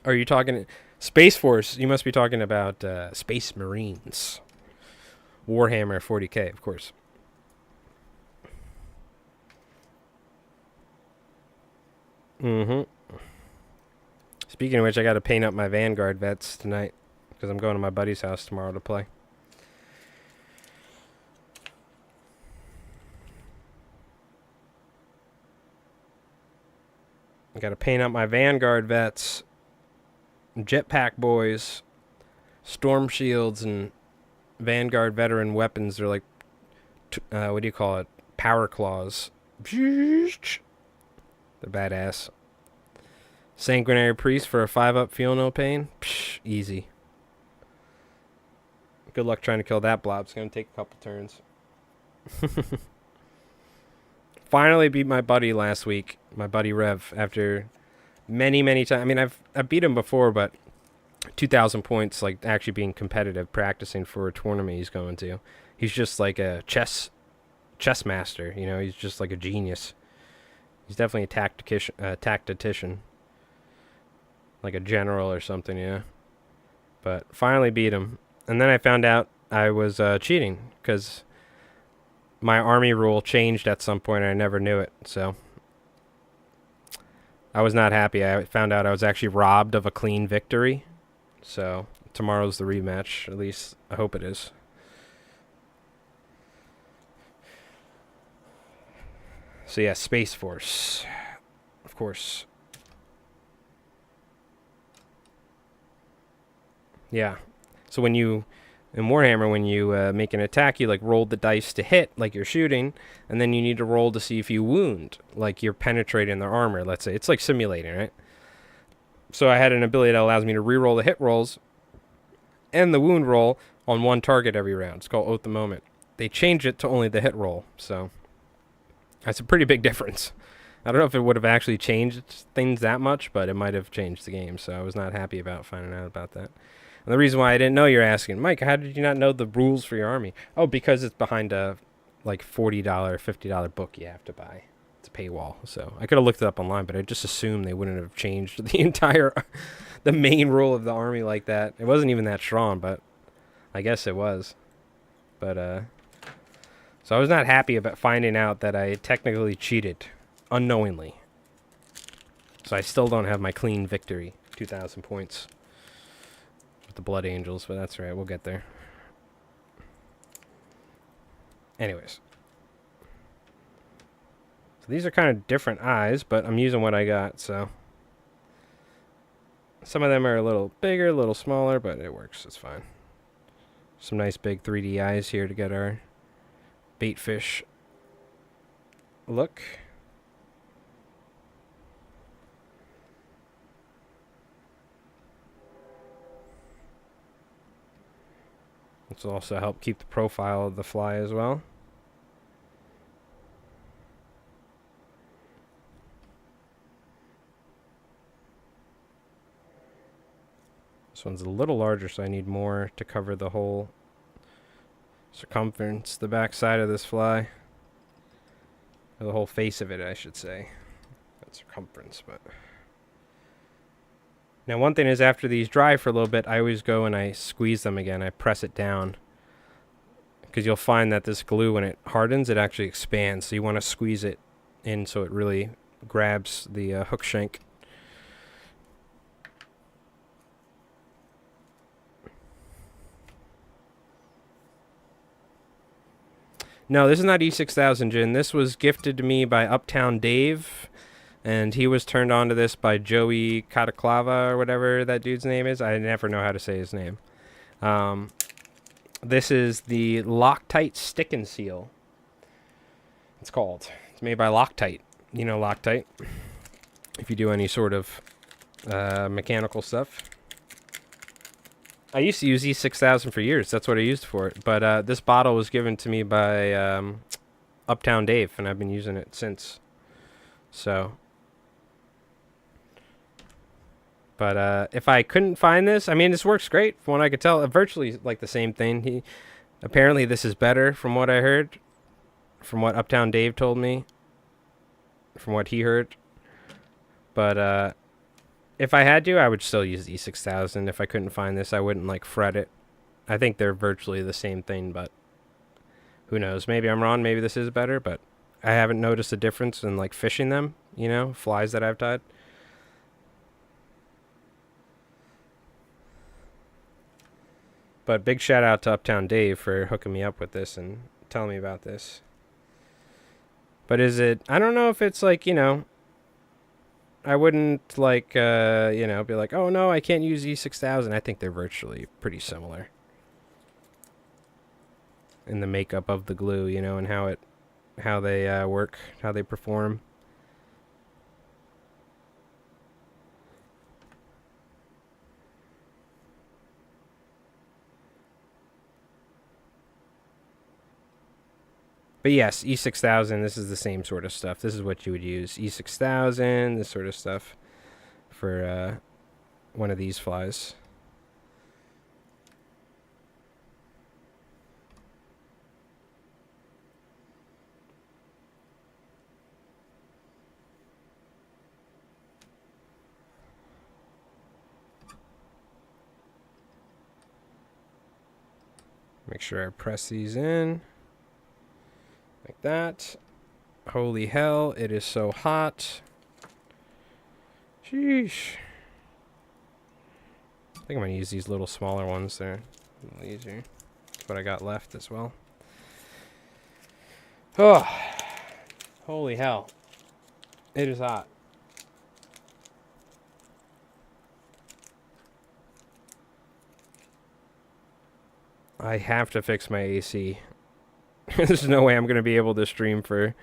Are you talking Space Force? You must be talking about Space Marines. Warhammer 40K, of course. Mm-hmm. Speaking of which, I got to paint up my Vanguard vets tonight because I'm going to my buddy's house tomorrow to play. I got to paint up my Vanguard vets, jetpack boys, storm shields, and Vanguard veteran weapons. They're like, what do you call it? Power claws. They're badass. Sanguinary Priest for a 5-up, feel no pain. Psh, easy. Good luck trying to kill that blob. It's going to take a couple turns. Finally beat my buddy last week. My buddy Rev, after many, many times. I mean, I've beat him before, but 2,000 points, like actually being competitive, practicing for a tournament he's going to. He's just like a chess master, you know. He's just like a genius. He's definitely a tactician. Like a general or something, yeah. But finally beat him. And then I found out I was cheating because my army rule changed at some point and I never knew it. So I was not happy. I found out I was actually robbed of a clean victory. So tomorrow's the rematch. At least I hope it is. So yeah, Space Force, of course. Yeah. So when you In Warhammer, when you make an attack, you like roll the dice to hit, like you're shooting, and then you need to roll to see if you wound, like you're penetrating their armor. Let's say it's like simulating, right? So I had an ability that allows me to re-roll the hit rolls and the wound roll on one target every round. It's called Oath the Moment. They changed it to only the hit roll, so that's a pretty big difference. I don't know if it would have actually changed things that much, but it might have changed the game, so I was not happy about finding out about that. And the reason why I didn't know, you're asking, Mike, how did you not know the rules for your army? Oh, because it's behind a like $40, $50 book you have to buy. It's a paywall, so I could have looked it up online, but I just assumed they wouldn't have changed the entire, the main rule of the army like that. It wasn't even that strong, but I guess it was. But, so I was not happy about finding out that I technically cheated unknowingly. So I still don't have my clean victory, 2,000 points. The Blood Angels, but that's right, we'll get there. Anyways. So these are kind of different eyes, but I'm using what I got, so. Some of them are a little bigger, a little smaller, but it works, it's fine. Some nice big 3D eyes here to get our bait fish look. This will also help keep the profile of the fly as well. This one's a little larger, so I need more to cover the whole circumference, the back side of this fly. Or the whole face of it, I should say. Not circumference, but... Now, one thing is, after these dry for a little bit, I always go and I squeeze them again. I press it down. Because you'll find that this glue, when it hardens, it actually expands. So you want to squeeze it in so it really grabs the hook shank. No, this is not E6000 gin. This was gifted to me by Uptown Dave. And he was turned on to this by Joey Cataclava, or whatever that dude's name is. I never know how to say his name. This is the Loctite Stick and Seal. It's called. It's made by Loctite. You know Loctite. If you do any sort of mechanical stuff. I used to use E6000 for years. That's what I used for it. But this bottle was given to me by Uptown Dave, and I've been using it since. So... But if I couldn't find this, I mean, this works great from what I could tell. Virtually like the same thing. Apparently this is better from what I heard, from what Uptown Dave told me, from what he heard. But if I had to, I would still use the E6000. If I couldn't find this, I wouldn't like fret it. I think they're virtually the same thing, but who knows? Maybe I'm wrong. Maybe this is better, but I haven't noticed a difference in like fishing them, you know, flies that I've tied. But big shout out to Uptown Dave for hooking me up with this and telling me about this. But is it... I don't know if it's like, you know... I wouldn't like, you know, be like, oh no, I can't use E6000. I think they're virtually pretty similar. In the makeup of the glue, you know, and how they work, how they perform. But yes, E6000, this is the same sort of stuff. This is what you would use. E6000, this sort of stuff for one of these flies. Make sure I press these in. Like that. Holy hell, it is so hot. Sheesh. I think I'm going to use these little smaller ones there. A little easier. That's what I got left as well. Oh, holy hell. It is hot. I have to fix my AC. There's no way I'm going to be able to stream for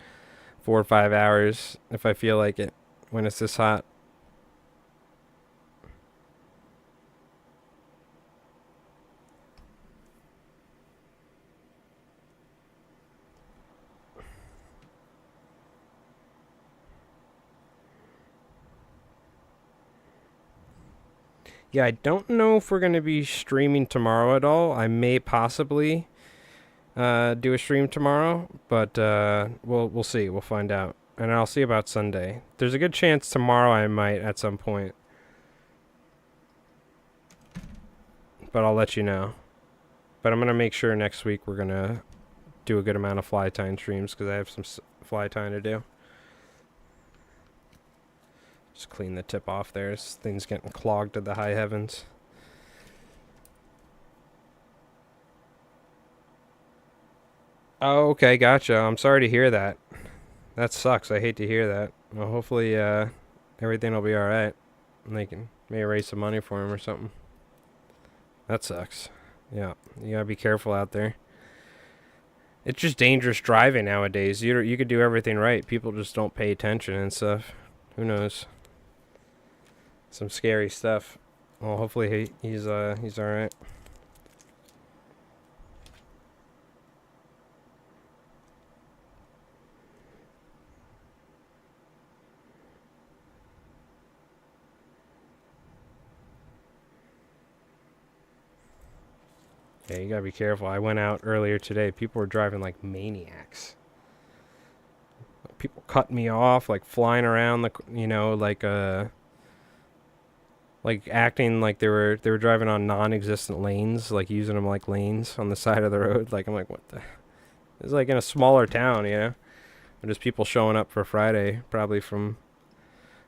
4 or 5 hours if I feel like it when it's this hot. Yeah, I don't know if we're going to be streaming tomorrow at all. I may possibly do a stream tomorrow, but we'll see. We'll find out. And I'll see about Sunday. There's a good chance tomorrow I might at some point. But I'll let you know. But I'm going to make sure next week we're going to do a good amount of fly tying streams because I have some fly tying to do. Just clean the tip off there. This thing's getting clogged to the high heavens. Oh, okay, gotcha. I'm sorry to hear that. That sucks. I hate to hear that. Well, hopefully everything will be alright. And they can maybe raise some money for him or something. That sucks. Yeah, you gotta be careful out there. It's just dangerous driving nowadays. You could do everything right. People just don't pay attention and stuff. Who knows? Some scary stuff. Well, hopefully he's alright. Yeah, you gotta be careful. I went out earlier today. People were driving like maniacs. People cut me off, like flying around the, like acting like they were driving on non-existent lanes, like using them like lanes on the side of the road. Like I'm like, what the? It's like in a smaller town, you know. And just people showing up for Friday, probably from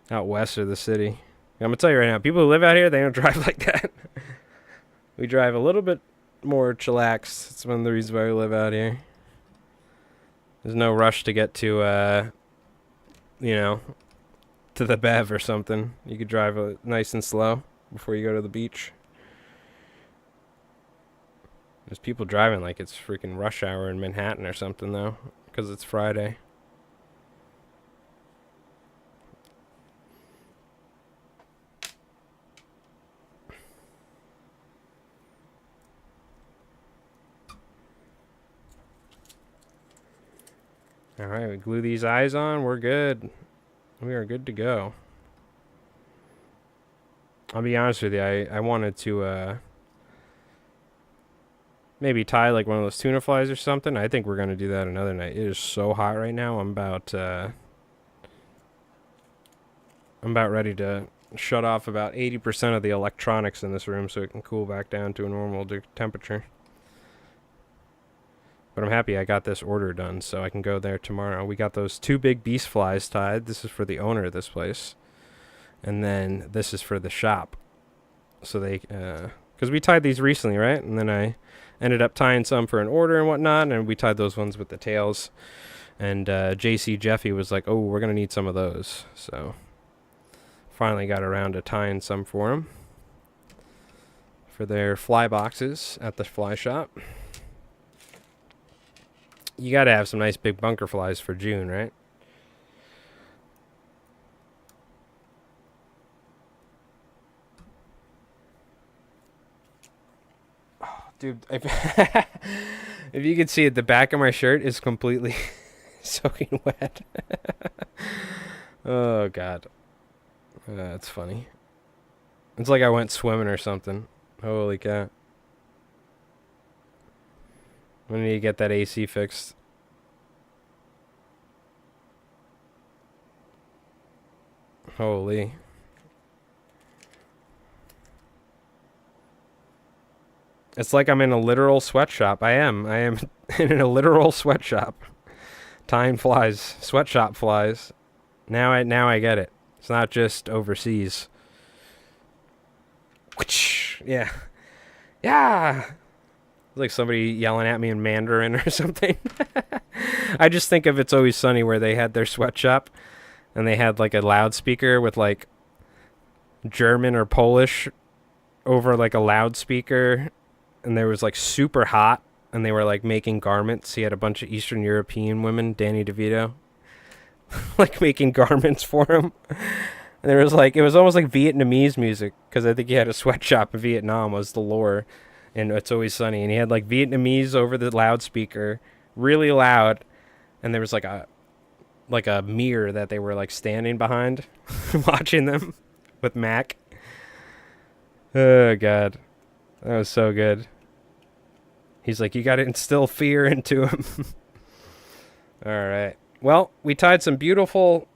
out west of the city. I'm gonna tell you right now, people who live out here, they don't drive like that. We drive a little bit more chillaxed. It's one of the reasons why we live out here. There's no rush to get to, to the Bev or something. You could drive nice and slow before you go to the beach. There's people driving like it's freaking rush hour in Manhattan or something, though, because it's Friday. Alright, we glue these eyes on. We're good. We are good to go. I'll be honest with you. I wanted to maybe tie like one of those tuna flies or something. I think we're going to do that another night. It is so hot right now. I'm about ready to shut off about 80% of the electronics in this room so it can cool back down to a normal temperature. But I'm happy I got this order done, so I can go there tomorrow. We got those 2 big beast flies tied. This is for the owner of this place. And then this is for the shop. So they, because we tied these recently, right? And then I ended up tying some for an order and whatnot, and we tied those ones with the tails. And JC Jeffy was like, oh, we're going to need some of those. So finally got around to tying some for them. For their fly boxes at the fly shop. You got to have some nice big bunker flies for June, right? Oh, dude, if you could see it, the back of my shirt is completely soaking wet. Oh, God. That's funny. It's like I went swimming or something. Holy cow. We need to get that AC fixed. Holy. It's like I'm in a literal sweatshop. I am in a literal sweatshop. Tying flies. Sweatshop flies. Now I get it. It's not just overseas. Yeah. Yeah. Like somebody yelling at me in Mandarin or something. I just think of It's Always Sunny where they had their sweatshop and they had like a loudspeaker with like German or Polish over like a loudspeaker, and there was like super hot, and they were like making garments. He had a bunch of Eastern European women, Danny DeVito, like making garments for him. And there was like, it was almost like Vietnamese music, because I think he had a sweatshop in Vietnam, was the lore, and It's Always Sunny. And he had like Vietnamese over the loudspeaker, really loud, and there was like a mirror that they were like standing behind, watching them with Mac. Oh God, that was so good. He's like, you got to instill fear into him. All right. Well, we tied some beautiful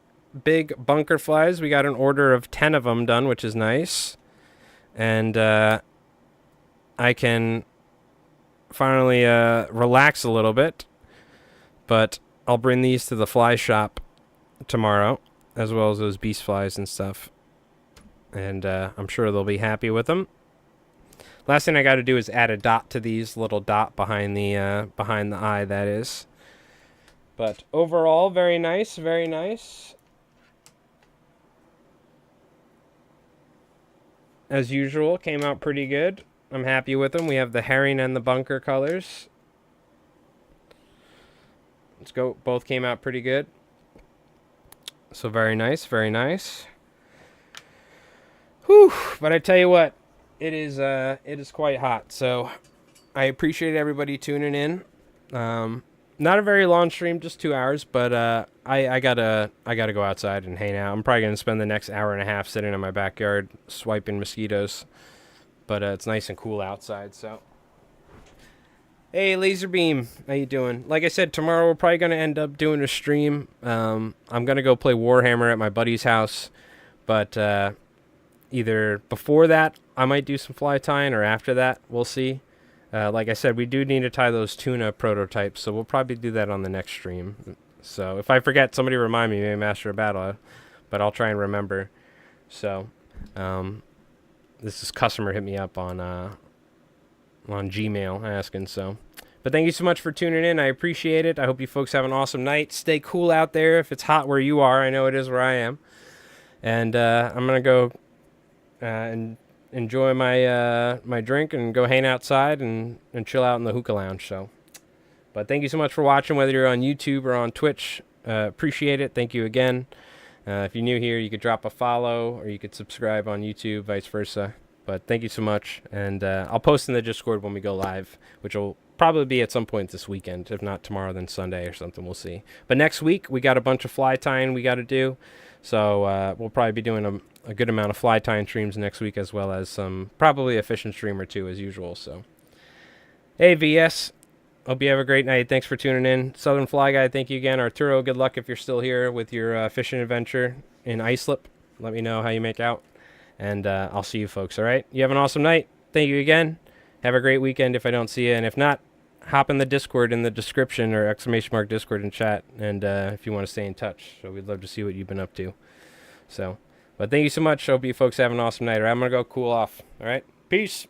big bunker flies. We got an order of 10 of them done, which is nice. And I can finally relax a little bit. But I'll bring these to the fly shop tomorrow, as well as those beast flies and stuff. And I'm sure they'll be happy with them. Last thing I got to do is add a dot to these, little dot behind the eye, that is. But overall, very nice, very nice. As usual, came out pretty good. I'm happy with them. We have the herring and the bunker colors. Let's go. Both came out pretty good. So very nice, very nice. Whew. But I tell you what, it is quite hot. So I appreciate everybody tuning in. Not a very long stream, just 2 hours, but I gotta go outside and hang out. I'm probably gonna spend the next hour and a half sitting in my backyard swiping mosquitoes. But it's nice and cool outside, so. Hey, Laserbeam, how you doing? Like I said, tomorrow we're probably gonna end up doing a stream. I'm gonna go play Warhammer at my buddy's house, but either before that I might do some fly tying, or after that, we'll see. Like I said, we do need to tie those tuna prototypes, so we'll probably do that on the next stream. So if I forget, somebody remind me, maybe Master of Battle, but I'll try and remember. So this is customer hit me up on Gmail asking, so. But thank you so much for tuning in. I appreciate it. I hope you folks have an awesome night. Stay cool out there if it's hot where you are. I know it is where I am. And I'm going to go and enjoy my my drink and go hang outside and chill out in the hookah lounge. So, but thank you so much for watching, whether you're on YouTube or on Twitch. Appreciate it. Thank you again. If you're new here, you could drop a follow, or you could subscribe on YouTube, vice versa. But thank you so much, and I'll post in the Discord when we go live, which will probably be at some point this weekend. If not tomorrow, then Sunday or something. We'll see. But next week we got a bunch of fly tying we got to do, so we'll probably be doing a good amount of fly tying streams next week, as well as some probably a fishing stream or two as usual. So, hey VS, hope you have a great night. Thanks for tuning in. Southern Fly Guy, thank you again. Arturo, good luck if you're still here with your fishing adventure in Islip. Let me know how you make out. And I'll see you folks, all right? You have an awesome night. Thank you again. Have a great weekend if I don't see you. And if not, hop in the Discord in the description, or !Discord and chat. And if you want to stay in touch. So we'd love to see what you've been up to. So, but thank you so much. Hope you folks have an awesome night. All right, I'm going to go cool off. All right? Peace.